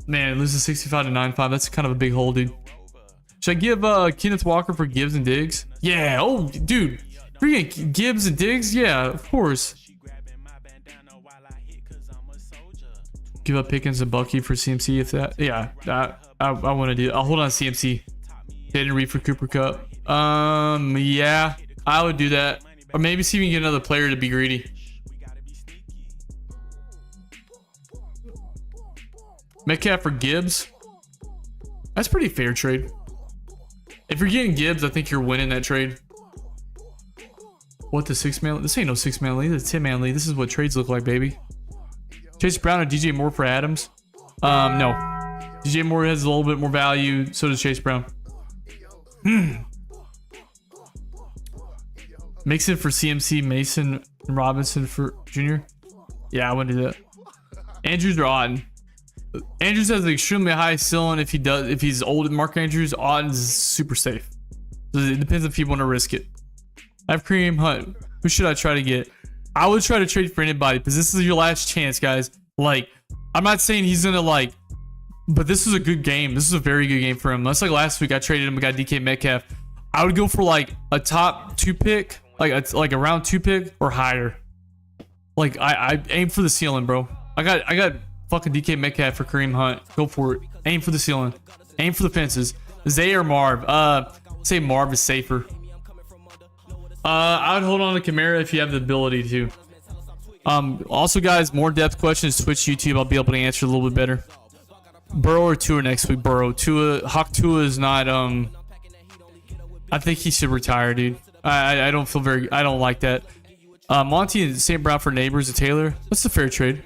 Man, losing 65 to 9-5. That's kind of a big hole, dude. Should I give Kenneth Walker for Gibbs and Diggs? Yeah. Oh, dude. Freaking Gibbs and Diggs? Yeah, of course. Give up Pickens and Bucky for CMC if that. Yeah, I want to do it. I'll hold on CMC. Didn't read for Cooper Kupp. Yeah, I would do that. Or maybe see if we can get another player to be greedy. Metcalf for Gibbs. That's pretty fair trade. If you're getting Gibbs, I think you're winning that trade. What, the 6-man? This ain't no 6-man league. This is a 10-man league. This is what trades look like, baby. Chase Brown or DJ Moore for Adams? No. DJ Moore has a little bit more value. So does Chase Brown. Mixon for CMC, Mason, and Robinson for Junior. Yeah, I wouldn't do that. Andrews or Otten? Andrews has an extremely high ceiling if he's old. Mark Andrews, Otten's super safe. So it depends if you want to risk it. I have Kareem Hunt. Who should I try to get? I would try to trade for anybody because this is your last chance, guys. Like, I'm not saying he's gonna like, but this is a good game. This is a very good game for him. That's like last week I traded him. I got DK Metcalf. I would go for like a top 2 pick, like a round 2 pick or higher. Like I aim for the ceiling, bro. I got fucking DK Metcalf for Kareem Hunt. Go for it. Aim for the ceiling. Aim for the fences. Zay or Marv? Say Marv is safer. I would hold on to Kamara if you have the ability to. Also, guys, more depth questions. Twitch, YouTube. I'll be able to answer a little bit better. Burrow or Tua next week? Burrow. Hawk Tua is not. I think he should retire, dude. I don't feel very. I don't like that. Monty and St. Brown for Neighbors and Taylor. That's a fair trade.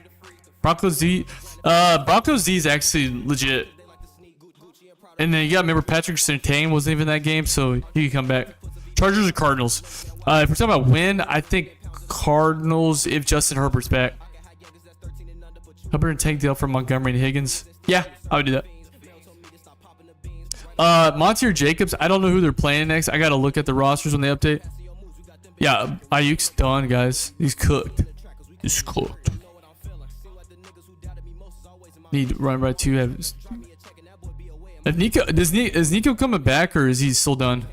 Broncos D. Broncos D is actually legit. And then you got to remember Patrick Surtain wasn't even in that game, so he can come back. Chargers or Cardinals? If we're talking about win, I think Cardinals if Justin Herbert's back. Hubbard and Tank Dale for Montgomery and Higgins. Yeah, I would do that. Monty or Jacobs? I don't know who they're playing next. I got to look at the rosters when they update. Yeah, Ayuk's done, guys. He's cooked. He's cooked. Need to run right to have. If Nico is Nico coming back or is he still done?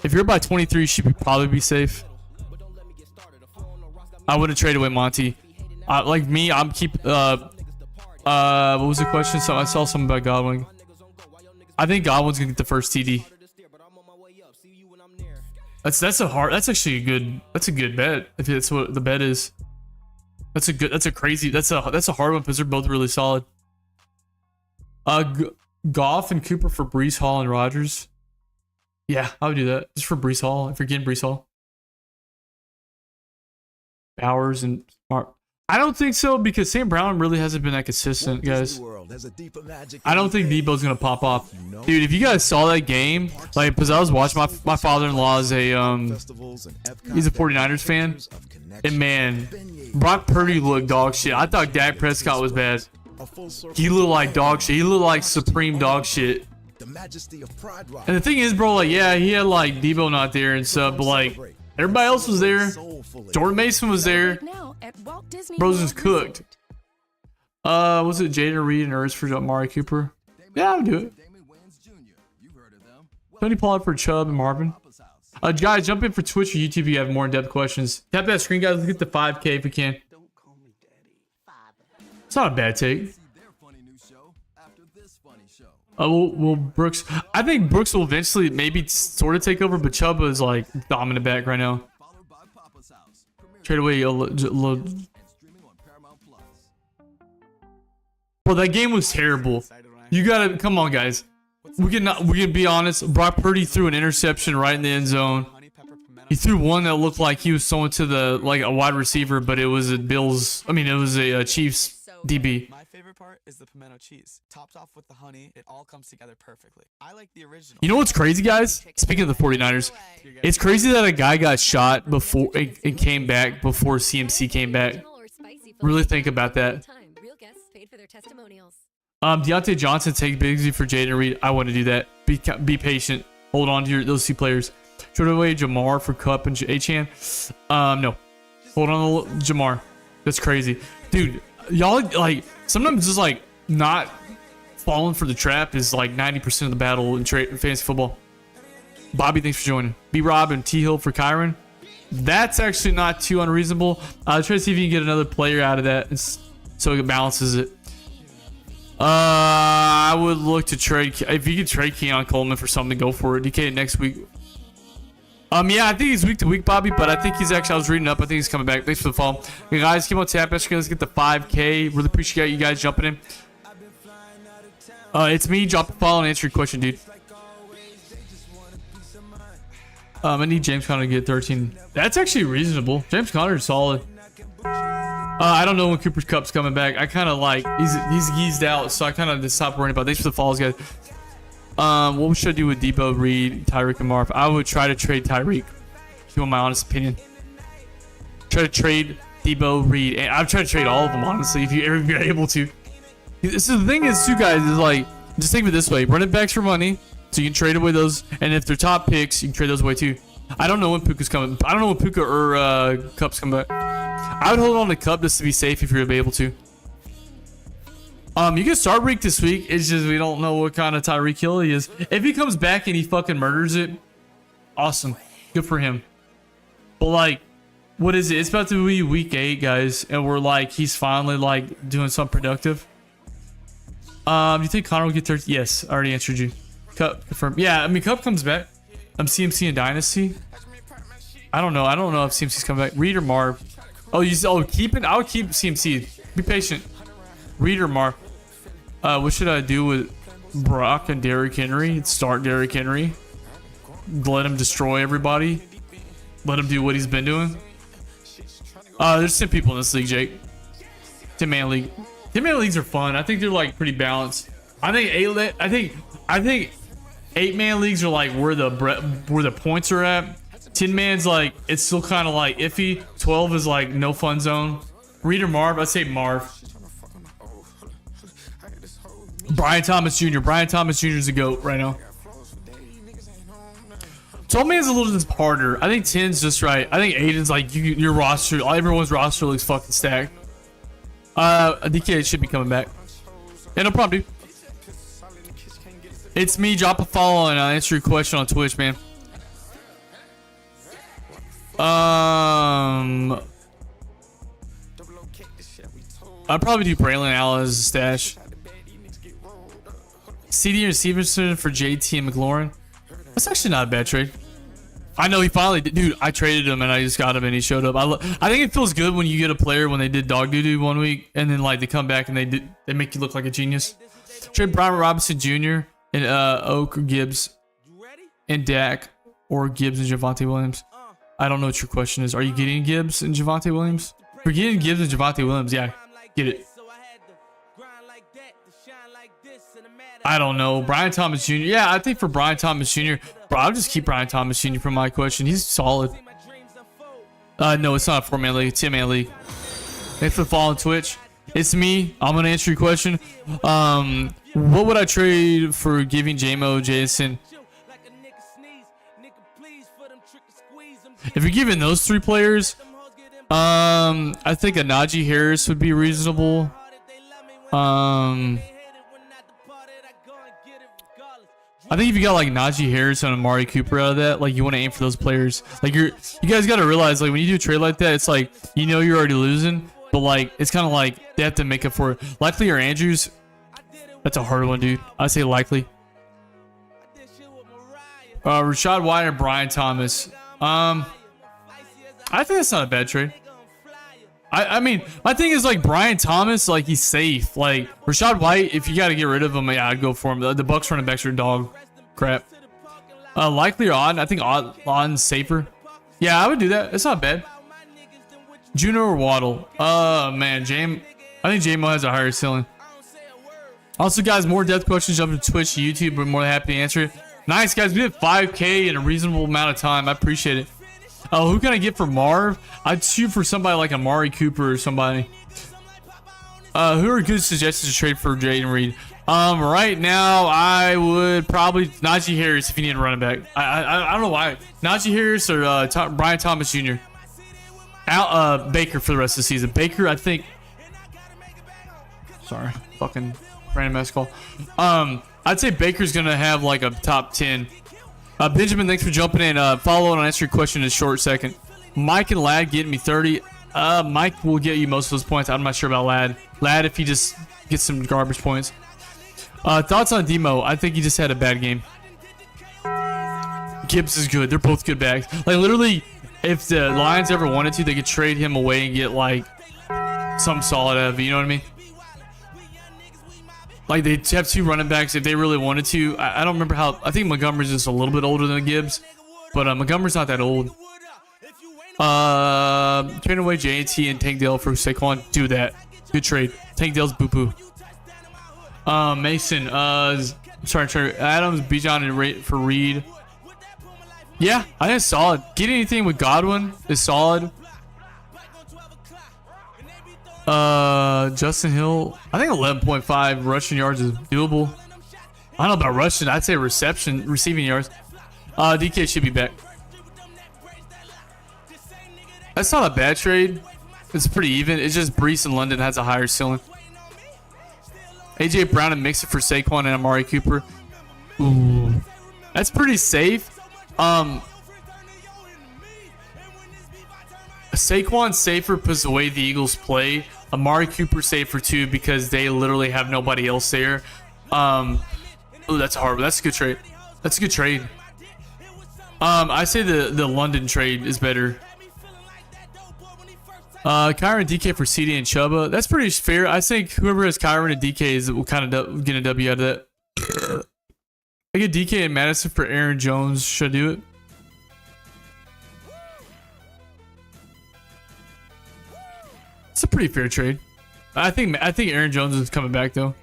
If you're by 23, you should probably be safe. I wouldn't trade away Monty. Like me, I'm keep. What was the question? So I saw something about Godwin. I think Godwin's gonna get the first TD. That's actually a good bet if that's what the bet is. That's a hard one because they're both really solid. Goff and Cooper for Breece Hall and Rodgers. Yeah, I would do that just for Breece Hall. If you're getting Breece Hall, Bowers and I don't think so because St. Brown really hasn't been that consistent, guys. I don't think Debo's gonna pop off, dude. If you guys saw that game, like, because I was watching, my father-in-law is a he's a 49ers fan, and man, Brock Purdy looked dog shit. I thought Dak Prescott was bad. He looked like dog shit. He looked like supreme dog shit. And the thing is, bro, like, yeah, he had like Debo not there and stuff, but like everybody else was there. Jordan Mason was there. Bro's just cooked. Was it Jaden Reed and Ertz for Amari Cooper? Yeah, I would do it. Tony Pollard for Chubb and Marvin. Guys, jump in for Twitch or YouTube if you have more in-depth questions. Tap that screen, guys. Let's get to 5K if we can. It's not a bad take. Well, Brooks. I think Brooks will eventually maybe sort of take over, but Chuba is like dominant back right now. Trade away. Bro, that game was terrible. You gotta come on, guys. We can be honest. Brock Purdy threw an interception right in the end zone. He threw one that looked like he was throwing to the like a wide receiver, but it was a Bills. I mean, it was a Chiefs DB. My favorite part is the pimento cheese. Topped off with the honey, it all comes together perfectly. I like the original. You know what's crazy, guys? Speaking of the 49ers, it's crazy that a guy got shot before and came back before CMC came back. Really think about that. Deontay Johnson take Bigsby for Jaden Reed. I want to do that. Be patient. Hold on to those two players. Trade away Jamar for Cup and Achan. No. Hold on to Jamar. That's crazy, dude. Y'all like sometimes just like not falling for the trap is like 90% of the battle in fantasy football. Bobby, thanks for joining. B Rob and T Hill for Kyron. That's actually not too unreasonable. Try to see if you can get another player out of that so it balances it. I would look to trade if you could trade Keon Coleman for something. Go for it. DK next week. Yeah, I think he's week to week, Bobby, but I think he's actually. I was reading up. I think he's coming back. Thanks for the follow. Hey guys, keep on tapping. Let's get the 5K. Really appreciate you guys jumping in. It's me. Drop a follow and answer your question, dude. I need James Conner to get 13. That's actually reasonable. James Conner is solid. I don't know when Cooper's Cup's coming back. I kind of like he's eased out, so I kind of just stopped worrying about it. Thanks for the follows, guys. What should I do with Debo, Reed, Tyreek, and Marv? I would try to trade Tyreek. If you want my honest opinion, try to trade Debo, Reed, and I've tried to trade all of them honestly. If you're able to. So the thing is, too, guys, is like just think of it this way: running backs for money, so you can trade away those, and if they're top picks, you can trade those away too. I don't know when Puka's coming. I don't know when Puka or Cup's coming back. I would hold on to Cup just to be safe if you're able to. You can start Reek this week. It's just we don't know what kind of Tyreek Hill he is. If he comes back and he fucking murders it, awesome. Good for him. But like, what is it? It's about to be week 8, guys, and we're like, he's finally like doing something productive. You think Connor will get 30? Yes, I already answered you. Cup confirmed. Yeah, I mean Cup comes back. CMC and Dynasty. I don't know. I don't know if CMC's coming back. Reed or Marv. Keep it. I would keep CMC. Be patient. Reed or Marv. What should I do with Brock and Derrick Henry? Start Derrick Henry. Let him destroy everybody. Let him do what he's been doing. There's 10 people in this league, Jake. 10-man league. 10-man leagues are fun. I think they're like pretty balanced. I think 8-man leagues are like where the points are at. 10-man's like it's still kind of like iffy. 12 is like no fun zone. Reed or Marv? I'd say Marv. Brian Thomas Jr. Brian Thomas Jr. is a GOAT right now. 12-man's a little just harder. I think 10's just right. I think Aiden's like your roster. Everyone's roster looks fucking stacked. DK should be coming back. Yeah, no problem, dude. It's me. Drop a follow and I'll answer your question on Twitch, man. I'd probably do Braylon Allen as a stash. CD and Stevenson for JT and McLaurin. That's actually not a bad trade. I know he finally did. Dude, I traded him and I just got him and he showed up. I think it feels good when you get a player when they did dog doo-doo one week and then like they come back and they make you look like a genius. Trade Brian Robinson Jr. and Oak or Gibbs and Dak or Gibbs and Javonte Williams. I don't know what your question is. Are you getting Gibbs and Javonte Williams? If you're getting Gibbs and Javonte Williams, yeah, get it. I don't know. Brian Thomas Jr. Yeah, I think for Brian Thomas Jr. Bro, I'll just keep Brian Thomas Jr. for my question. He's solid. No, it's not a 4-man league. It's a 10-man league. Thanks for following Twitch. It's me. I'm gonna answer your question. What would I trade for giving JMO Jason? If you're giving those 3 players, I think a Najee Harris would be reasonable. I think if you got like Najee Harris and Amari Cooper out of that, like you want to aim for those players. Like you guys got to realize, like when you do a trade like that, it's like you're already losing, but like it's kind of like they have to make up for it. Likely or Andrews, that's a hard one, dude. I say Likely. Rashad White or Brian Thomas. I think that's not a bad trade. I mean, my thing is like Brian Thomas, like he's safe. Like Rashad White, if you got to get rid of him, yeah, I'd go for him. The Bucks running backs are dog crap. Likely or Odd, I think Odd's safer. Yeah, I would do that. It's not bad. Juno or Waddle? Man, I think J-Mo has a higher ceiling. Also, guys, more depth questions up to Twitch, YouTube. We're more than happy to answer it. Nice, guys. We did 5K in a reasonable amount of time. I appreciate it. Who can I get for Marv? I'd shoot for somebody like Amari Cooper or somebody. Who are good suggestions to trade for Jayden Reed? Right now, I would probably Najee Harris if you need a running back. I don't know why. Najee Harris or Brian Thomas Jr. Baker for the rest of the season. Baker, I think. Sorry, fucking random mess call. I'd say Baker's gonna have like a top 10. Benjamin, thanks for jumping in. Follow and I'll answer your question in a short second. Mike and Lad getting me 30. Mike will get you most of those points. I'm not sure about Lad. Lad, if he just gets some garbage points. Thoughts on Demo? I think he just had a bad game. Gibbs is good. They're both good backs. Like literally, if the Lions ever wanted to, they could trade him away and get like something solid out of it. You know what I mean? Like they have two running backs if they really wanted to. I don't remember how. I think Montgomery's just a little bit older than Gibbs, but Montgomery's not that old. Trade away JT and Tank Dell for Saquon. Do that. Good trade. Tank Dell's boo boo. Mason. Sorry. Adams, Bijan, and for Reed. Yeah, I think it's solid. Get anything with Godwin is solid. Justin Hill, I think 11.5 rushing yards is doable. I don't know about rushing. I'd say receiving yards. DK should be back. That's not a bad trade. It's pretty even. It's just Brees and London has a higher ceiling. AJ Brown and Mixon for Saquon and Amari Cooper. Ooh, that's pretty safe. Saquon's safer because the way the Eagles play. Amari Cooper safer too because they literally have nobody else there. Oh, that's horrible. That's a good trade. That's a good trade. I say the London trade is better. Kyron and DK for CD and Chuba. That's pretty fair. I think whoever has Kyron and DK is will kind of get a W out of that. I get DK and Madison for Aaron Jones. Should I do it? It's a pretty fair trade. I think Aaron Jones is coming back though.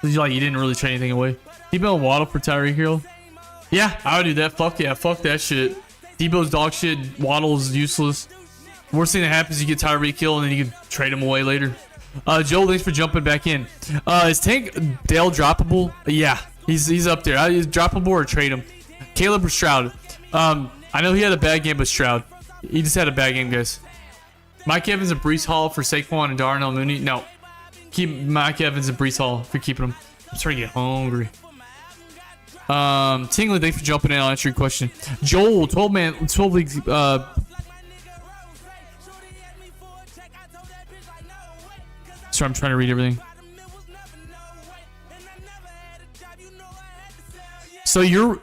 Like you didn't really trade anything away. Debo and Waddle for Tyreek Hill. Yeah, I would do that. Fuck yeah, fuck that shit. Debo's dog shit. Waddle's useless. Worst thing that happens, you get Tyreek Hill and then you can trade him away later. Joe, thanks for jumping back in. Is Tank Dale droppable? Yeah, he's up there. Is droppable or trade him? Caleb or Stroud? I know he had a bad game, but Stroud. He just had a bad game, guys. Mike Evans and Breece Hall for Saquon and Darnell Mooney. No. Keep Mike Evans and Breece Hall if you're keeping them. I'm starting to get hungry. Tingley, thanks for jumping in. I'll answer your question. Joel, 12 leagues. Sorry, I'm trying to read everything. So your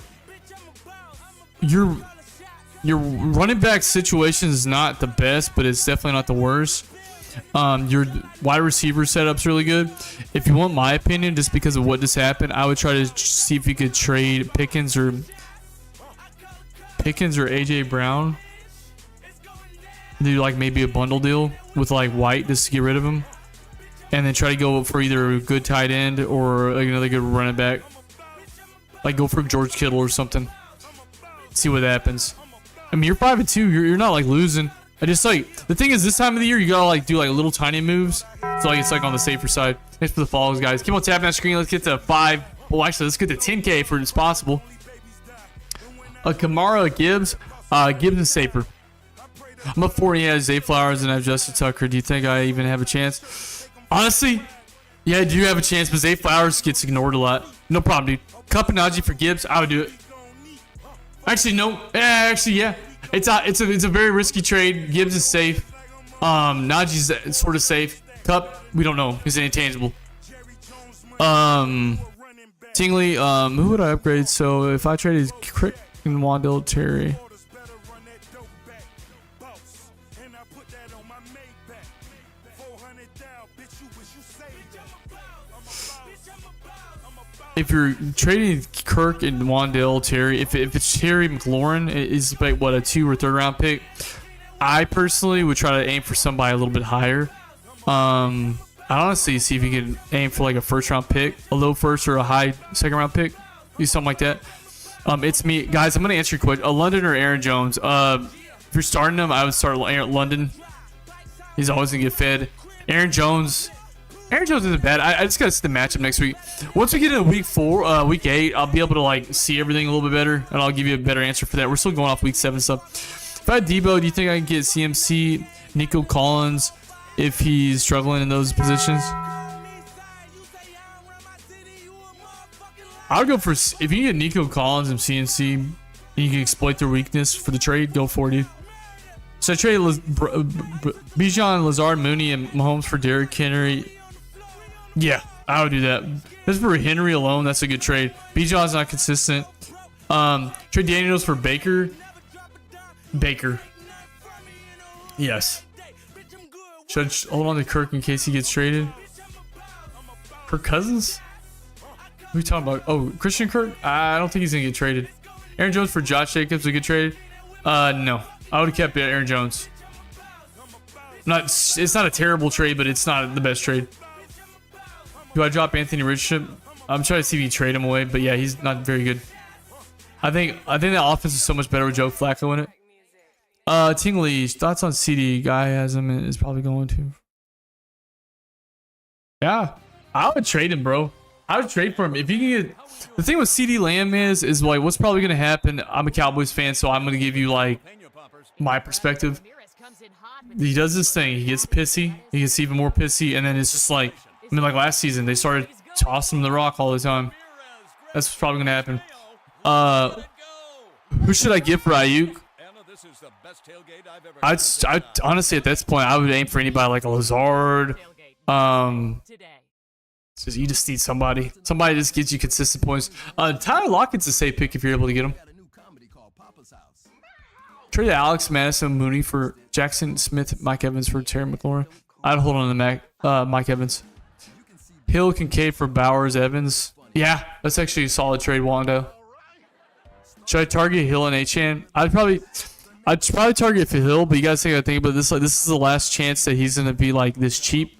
running back situation is not the best, but it's definitely not the worst. Your wide receiver setup's really good. If you want my opinion, just because of what just happened, I would try to see if you could trade Pickens or AJ Brown. Do like maybe a bundle deal with like White just to get rid of him, and then try to go for either a good tight end or another good running back. Like go for George Kittle or something. See what happens. I mean, you're 5-2. You're not like losing. I just like the thing is this time of the year you gotta like do like little tiny moves. So like it's like on the safer side. Thanks for the follows, guys. Keep on tapping that screen. Let's get to 5. Well, actually, let's get to 10K for it's possible. Kamara Gibbs. Gibbs is safer. I'm up 40. Yeah, Zay Flowers and I have Justin Tucker. Do you think I even have a chance? Honestly, Yeah, do you have a chance? But Zay Flowers gets ignored a lot. No problem, dude. Cup and Najee for Gibbs. I would do it. Actually, no. Yeah. It's a very risky trade. Gibbs is safe. Najee's sort of safe. Cup, we don't know. He's an intangible. Tingley, who would I upgrade? So if I traded Crick and Wandell Terry. If you're trading Kirk and Wandell Terry, if it's Terry McLaurin, is like what, a 2 or 3rd round pick. I personally would try to aim for somebody a little bit higher. I'd honestly see if you can aim for like a 1st round pick, a low 1st or a high 2nd round pick, do something like that. It's me, guys. I'm gonna answer your question. London or Aaron Jones? If you're starting him, I would start London. He's always gonna get fed. Aaron Jones isn't bad. I just gotta see the matchup next week. Once we get into week 8, I'll be able to like see everything a little bit better, and I'll give you a better answer for that. We're still going off week 7 stuff. If I had Debo, do you think I can get CMC, Nico Collins, if he's struggling in those positions? I would go for, if you can get Nico Collins and CMC, and you can exploit their weakness for the trade, go for it, dude. So I traded Bijan, Lazard, Mooney, and Mahomes for Derrick Henry. Yeah, I would do that. Just for Henry alone, that's a good trade. Bijan's not consistent. Trade Daniels for Baker. Yes. Should I hold on to Kirk in case he gets traded? Kirk Cousins? What are we talking about? Oh, Christian Kirk? I don't think he's gonna get traded. Aaron Jones for Josh Jacobs, a good trade? No. I would have kept Aaron Jones. It's not a terrible trade, but it's not the best trade. Do I drop Anthony Richardson? I'm trying to see if you trade him away, but yeah, he's not very good. I think the offense is so much better with Joe Flacco in it. Tingley, thoughts on CD? Guy has him and is probably going to. Yeah, I would trade him, bro. I would trade for him if you can get. The thing with CD Lamb is like what's probably gonna happen. I'm a Cowboys fan, so I'm gonna give you like my perspective. He does this thing. He gets pissy. He gets even more pissy, and then it's just like, I mean, like last season, they started tossing him the rock all the time. That's what's probably gonna happen. Who should I get for Ayuk? I'd honestly at this point I would aim for anybody like a Lazard. You just need somebody just gets you consistent points. Tyler Lockett's a safe pick if you're able to get him. Trade Alex Madison Mooney for Jackson Smith, Mike Evans for Terry McLaurin. I'd hold on to Mike Evans. Hill, Kincaid for Bowers, Evans. Yeah, that's actually a solid trade, Wando. Should I target Hill and Achane? I'd probably target for Hill, but you guys think about this. Like, this is the last chance that he's gonna be like this cheap.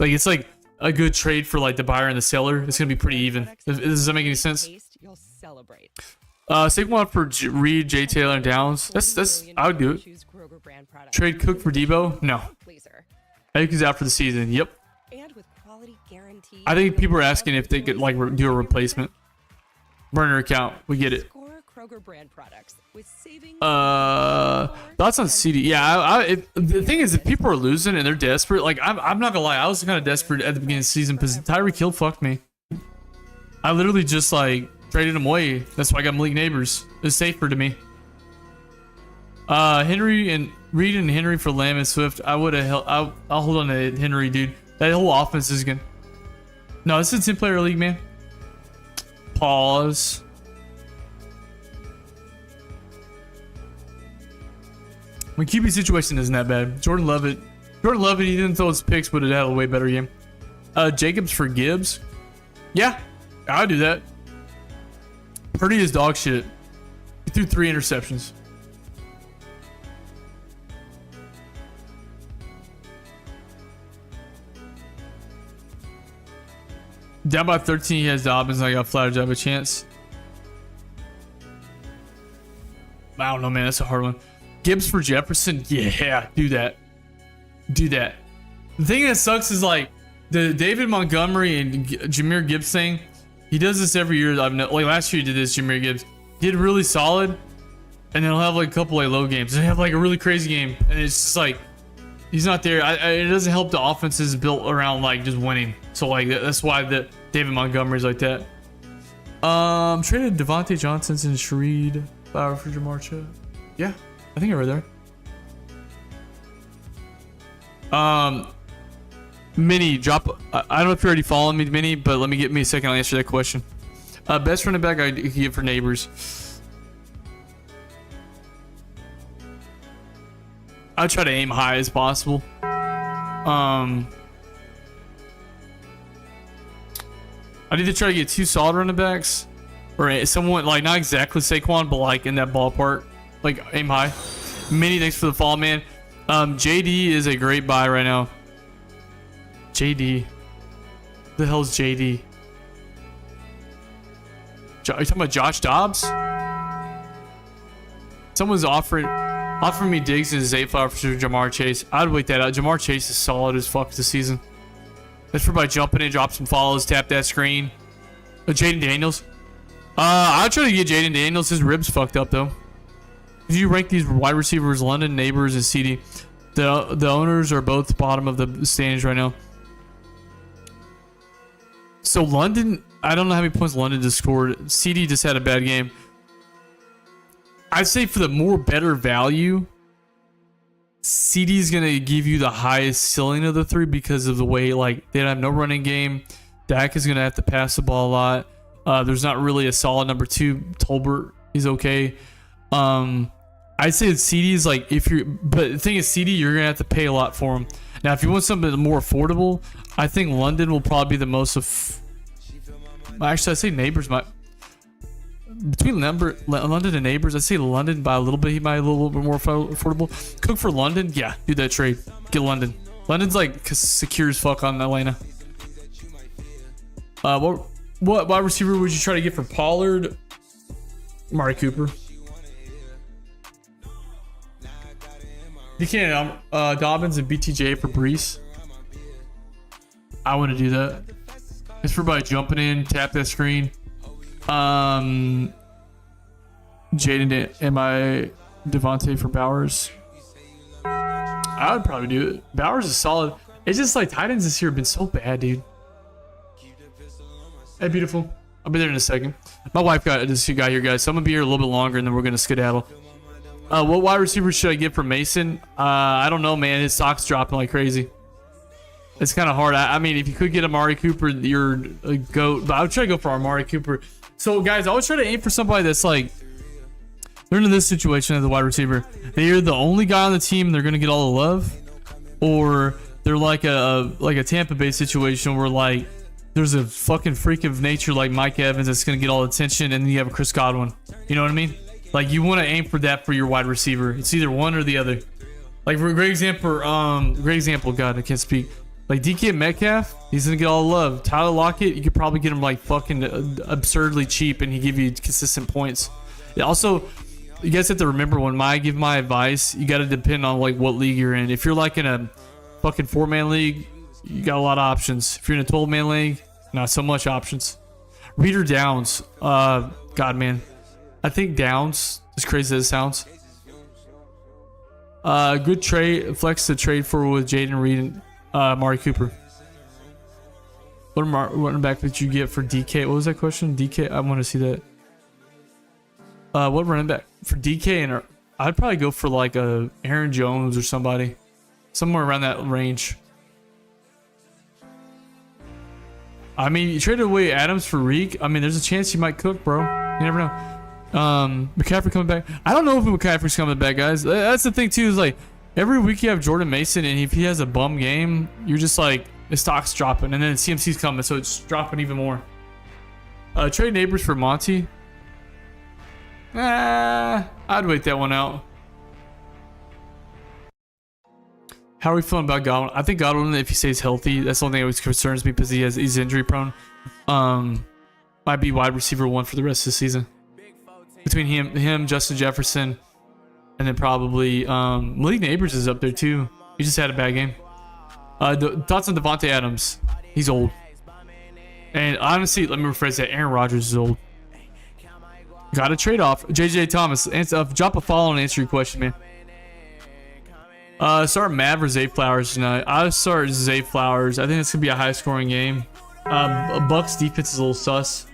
Like, it's like a good trade for like the buyer and the seller. It's gonna be pretty even. Does that make any sense? Saquon for Reed, Jay Taylor, and Downs. That's I would do it. Trade Cook for Debo? No. I think he's out for the season. Yep. I think people are asking if they could like do a replacement. Burner account. We get it. Thoughts on CD? Yeah, the thing is, if people are losing and they're desperate, like I'm not gonna lie, I was kind of desperate at the beginning of the season because Tyreek Hill fucked me. I literally just like traded him away. That's why I got Malik Neighbors. It's safer to me. Henry and Reed and Henry for Lamb and Swift. I would have. I'll hold on to Henry, dude. That whole offense is good. No, this is a 10-player league, man. Pause. My QB situation isn't that bad. Jordan Lovett, he didn't throw his picks, but it had a way better game. Jacobs for Gibbs. Yeah, I'll do that. Purdy is dog shit. He threw 3 interceptions. Down by 13, he has Dobbins. I got Flowers. I have a chance. I don't know, man. That's a hard one. Gibbs for Jefferson. Yeah, do that. Do that. The thing that sucks is like the David Montgomery and Jahmyr Gibbs thing. He does this every year. Like last year he did this. Jahmyr Gibbs did really solid, and then he'll have like a couple like low games, and he'll have like a really crazy game, and it's just like He's not there. It doesn't help the offense is built around like just winning. So like that's why the David Montgomery's like that. Traded Devontae Johnson and Shareed Bauer for Jamar Chase. Yeah, I think I read there. Mini drop. I don't know if you're already following me, Mini, but let me get me a second. I'll answer that question. Best running back I could give for Neighbors. I'll try to aim high as possible. I need to try to get 2 solid running backs, or someone like not exactly Saquon, but like in that ballpark. Like aim high. Mini, thanks for the follow, man. JD is a great buy right now. JD. Who the hell's JD? Are you talking about Josh Dobbs? Someone's offering me Diggs and Zay Flower for Jamar Chase. I'd wait that out. Jamar Chase is solid as fuck this season. That's for by jumping in, drop some follows, tap that screen. Jaden Daniels. I'll try to get Jaden Daniels. His ribs fucked up though. If you rank these wide receivers, London, Neighbors, and CD, the owners are both bottom of the standings right now. So London, I don't know how many points London just scored. CD just had a bad game. I'd say for the more better value, CD is gonna give you the highest ceiling of the three because of the way like they have no running game. Dak is gonna have to pass the ball a lot. There's not really a solid number 2. Tolbert is okay. I'd say that CD is like but the thing is CD you're gonna have to pay a lot for him. Now if you want something more affordable, I think London will probably be the most actually I'd say Neighbors might between London and Neighbors. I'd say London by a little bit. He might be a little bit more affordable. Cook for London, yeah, do that trade. Get London. London's like secure as fuck on Atlanta. What wide receiver would you try to get for Pollard? Amari Cooper. You can't Dobbins and BTJ for Brees. I want to do that. It's for by jumping in, tap that screen. Jaden, Devontae for Bowers. I would probably do it. Bowers is solid. It's just like tight ends this year have been so bad, dude. Hey, beautiful. I'll be there in a second. My wife got here, guys. So I'm gonna be here a little bit longer, and then we're gonna skedaddle. What wide receiver should I get for Mason? I don't know, man. His stock's dropping like crazy. It's kind of hard. I mean, if you could get Amari Cooper, you're a goat. But I would try to go for Amari Cooper. So, guys, I always try to aim for somebody that's like they're in this situation as a wide receiver. They're the only guy on the team. They're gonna get all the love, or they're like a Tampa Bay situation where like there's a fucking freak of nature like Mike Evans that's gonna get all the attention, and then you have a Chris Godwin. You know what I mean? Like you want to aim for that for your wide receiver. It's either one or the other. Like for a great example, God, I can't speak. Like DK Metcalf, he's gonna get all the love. Tyler Lockett, you could probably get him like fucking absurdly cheap, and he give you consistent points. Also, you guys have to remember when I give my advice, you got to depend on like what league you're in. If you're like in a fucking 4-man league, you got a lot of options. If you're in a 12-man league, not so much options. Reader Downs, God man, I think Downs, as crazy as it sounds. Good trade, flex to trade for with Jaden Reed and Amari Cooper. What running back did you get for DK? What was that question? DK, I want to see that. What running back for DK? And I'd probably go for like a Aaron Jones or somebody, somewhere around that range. I mean, you traded away Adams for Reek. I mean, there's a chance he might cook, bro. You never know. McCaffrey coming back. I don't know if McCaffrey's coming back, guys. That's the thing too. Is like every week you have Jordan Mason, and if he has a bum game, you're just like the stock's dropping, and then CMC's coming, so it's dropping even more. Trade Neighbors for Monty. I'd wait that one out. How are we feeling about Godwin? I think Godwin, if he stays healthy, that's the only thing that always concerns me because he's injury prone. Might be wide receiver 1 for the rest of the season. Between him, Justin Jefferson, and then probably Malik Neighbors is up there too. He just had a bad game. Thoughts on Devontae Adams? He's old. And honestly, let me rephrase that. Aaron Rodgers is old. Got a trade off. JJ Thomas, drop a follow and answer your question, man. Start Mav or Zay Flowers tonight. I would start Zay Flowers. I think it's gonna be a high scoring game. Bucks defense is a little sus.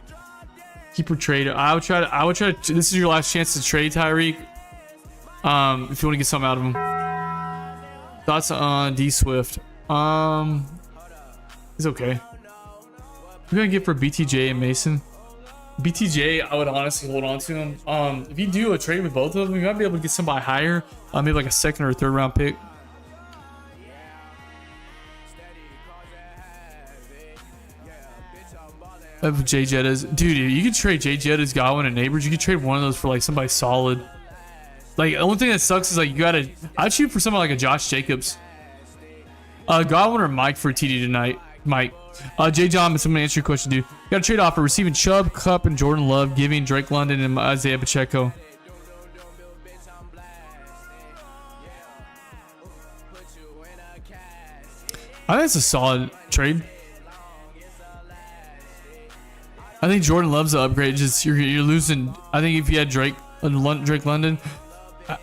Keeper trade. I would try to. This is your last chance to trade Tyreek. If you want to get something out of him. Thoughts on D Swift? He's okay. We're gonna get for BTJ and Mason. BTJ, I would honestly hold on to him. If you do a trade with both of them, you might be able to get somebody higher. Maybe like a second or a third round pick. Of Jay Jettas, dude, you could trade Jay Jettas, Godwin, and Neighbors. You could trade one of those for like somebody solid. Like the only thing that sucks is like you gotta. I'd shoot for someone like a Josh Jacobs, Godwin or Mike for TD tonight. Mike, Jay John, I'm gonna answer your question, dude. You got a trade offer receiving Chubb, Cup, and Jordan Love, giving Drake London and Isaiah Pacheco. I think it's a solid trade. I think Jordan Love's an upgrade. Just you're losing. I think if you had Drake London,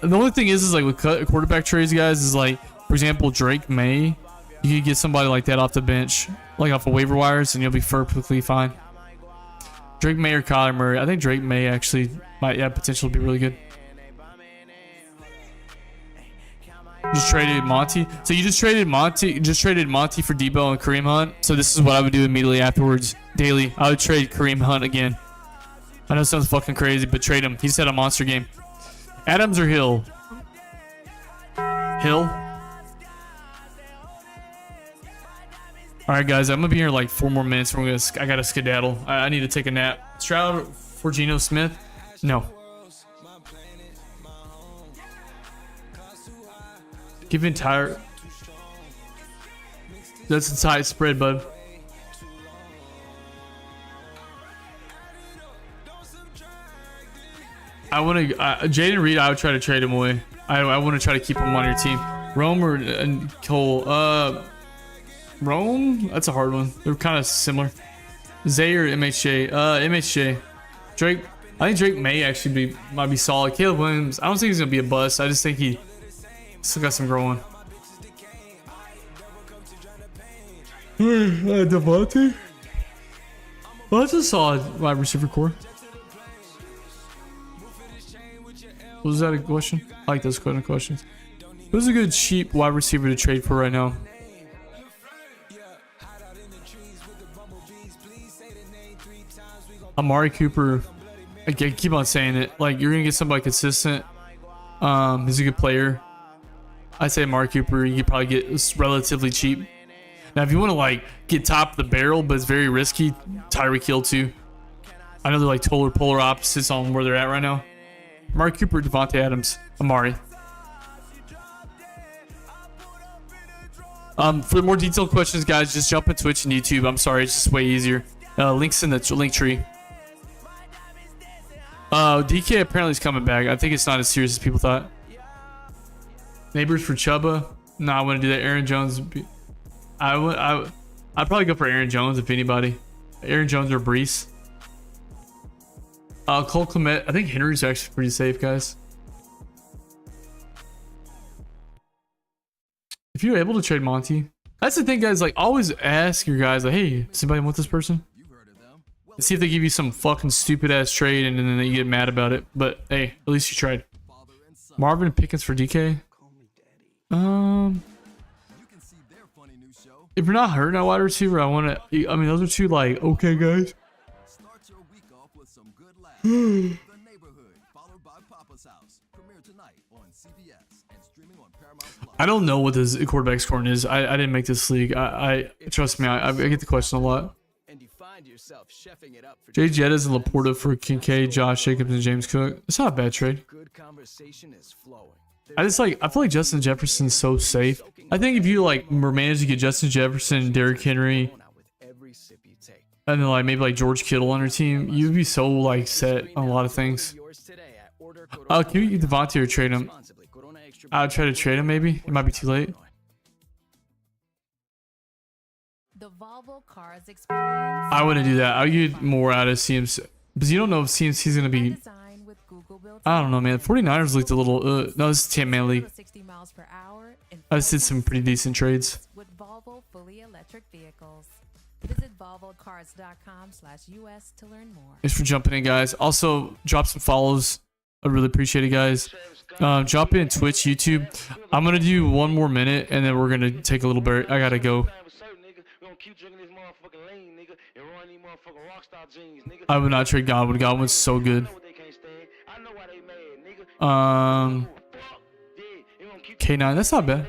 the only thing is like with quarterback trades, guys, is like for example Drake May, you could get somebody like that off the bench, like off of waiver wires, and you'll be perfectly fine. Drake May or Kyler Murray. I think Drake May actually might have potential to be really good. Just traded Monty. So you just traded Monty for Debo and Kareem Hunt. So this is what I would do immediately afterwards. Daily, I would trade Kareem Hunt again. I know it sounds fucking crazy, but trade him. He just had a monster game. Adams or Hill? Hill. All right, guys, I'm gonna be here like 4 more minutes. I gotta skedaddle. I need to take a nap. Stroud for Geno Smith? No. Give him tired. That's a tight spread, bud. I want to Jaden Reed. I would try to trade him away. I want to try to keep him on your team. Rome or Cole? Rome. That's a hard one. They're kind of similar. Zay or MHJ? MHJ. Drake. I think Drake may actually might be solid. Caleb Williams. I don't think he's gonna be a bust. I just think he still got some growing. Devontae. Well, that's a solid wide receiver core. Was that a question? I like those kind of questions. Who's a good cheap wide receiver to trade for right now? Amari Cooper. I keep on saying it. Like you're gonna get somebody consistent. He's a good player. I say Amari Cooper. You could probably get relatively cheap. Now, if you want to like get top of the barrel, but it's very risky, Tyreek Hill too. I know they're like polar opposites on where they're at right now. Amari Cooper, Devontae Adams, Amari. For more detailed questions, guys, just jump on Twitch and YouTube. I'm sorry, it's just way easier. Links in the link tree. DK apparently is coming back. I think it's not as serious as people thought. Neighbors for Chuba. No, I wouldn't do that. Aaron Jones. I'd probably go for Aaron Jones if anybody. Aaron Jones or Brees. Cole Kmet. I think Henry's actually pretty safe, guys. If you're able to trade Monty, that's the thing, guys. Like, always ask your guys, like, hey, does anybody want this person? See if they give you some fucking stupid ass trade and then you get mad about it. But hey, at least you tried. Marvin Pickens for DK. If you're not hurting a wide receiver, I want to. I mean, those are two like okay guys. I don't know what this quarterback scoring is. I didn't make this league. I trust me. I get the question a lot. Jay Jettas and Laporta for Kincaid, Josh Jacobs, and James Cook. It's not a bad trade. I feel like Justin Jefferson's so safe. I think if you like were managed to get Justin Jefferson, Derrick Henry, and then like maybe like George Kittle on your team, you'd be so like set on a lot of things. Can you get Devontae or trade him? I would try to trade him maybe. It might be too late. The Volvo Cars experience. I wouldn't do that. I would get more out of CMC. Because you don't know if CMC's going to be... I don't know, man. 49ers looked a little... no, this is 10-man league. 60 miles per hour in I just did some pretty decent trades. with Volvo fully electric vehicles. Visit volvocars.com/US to learn more. Thanks for jumping in, guys. Also, drop some follows. I really appreciate it, guys. Drop in Twitch, YouTube. I'm gonna do 1 more minute, and then we're gonna take a little break. I gotta go. I would not trade Godwin. Godwin's so good. K9, that's not bad.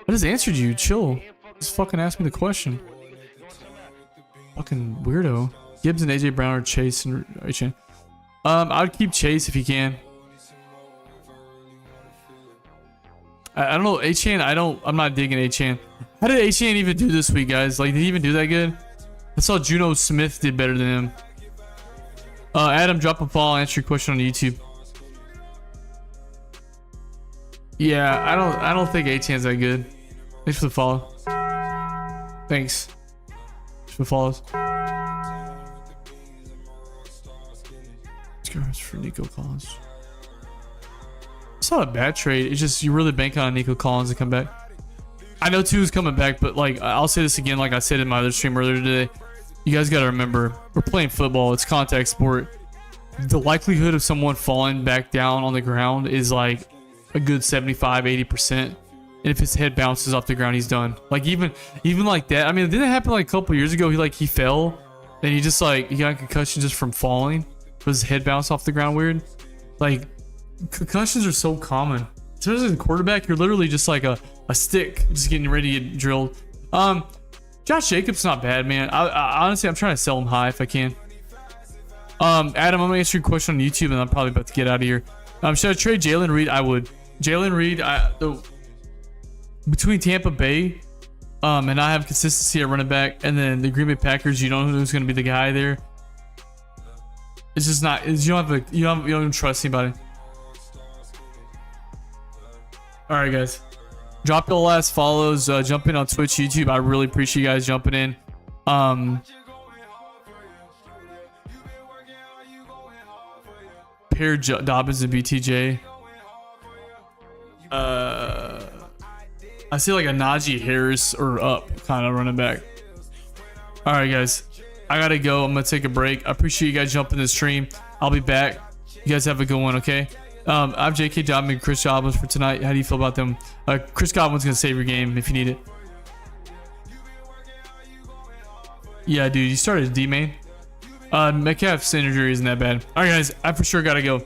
I just answered you. Chill. Just fucking ask me the question. Fucking weirdo. Gibbs and AJ Brown or Chase and H-Chain. I would keep Chase if you can. I don't know, H-Chain, I'm not digging H-Chain. How did H-Chain even do this week, guys? Like, did he even do that good? I saw Juno Smith did better than him. Adam, drop a follow, answer your question on YouTube. Yeah, I don't think H-Chain's that good. Thanks for the follow. Thanks. Thanks for the follows. Let's go for Nico Collins. It's not a bad trade. It's just you really bank on Nico Collins to come back. I know Tu's coming back, but like I'll say this again, like I said in my other stream earlier today. You guys got to remember, we're playing football. It's contact sport. The likelihood of someone falling back down on the ground is like a good 75-80%. And if his head bounces off the ground, he's done. Like even like that. I mean, didn't it happen like a couple years ago? He fell, and he just like he got a concussion just from falling. His head bounced off the ground weird. Like concussions are so common. Especially as a quarterback, you're literally just like a stick, just getting ready to get drilled. Josh Jacobs not bad, man. I honestly, I'm trying to sell him high if I can. Adam, I'm gonna answer your question on YouTube, and I'm probably about to get out of here. Should I trade Jalen Reed? I would. Jalen Reed, between Tampa Bay, and I have consistency at running back, and then the Green Bay Packers, you don't know who's gonna be the guy there. It's just not. You don't even trust anybody. All right, guys. Drop the last follows. Jump in on Twitch, YouTube. I really appreciate you guys jumping in. Pair Dobbins and BTJ. I see like a Najee Harris or up kind of running back. All right, guys. I gotta go. I'm gonna take a break. I appreciate you guys jumping the stream. I'll be back. You guys have a good one, okay? I'm J.K. Dobbins and Chris Godwin for tonight. How do you feel about them? Chris Godwin's gonna save your game if you need it. Yeah, dude, you started D-main. Metcalf's injury isn't that bad. All right, guys, I for sure gotta go.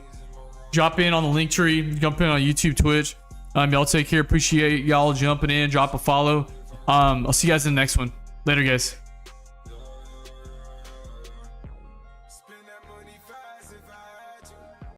Drop in on the link tree. Jump in on YouTube, Twitch. Y'all take care. Appreciate y'all jumping in. Drop a follow. I'll see you guys in the next one. Later, guys.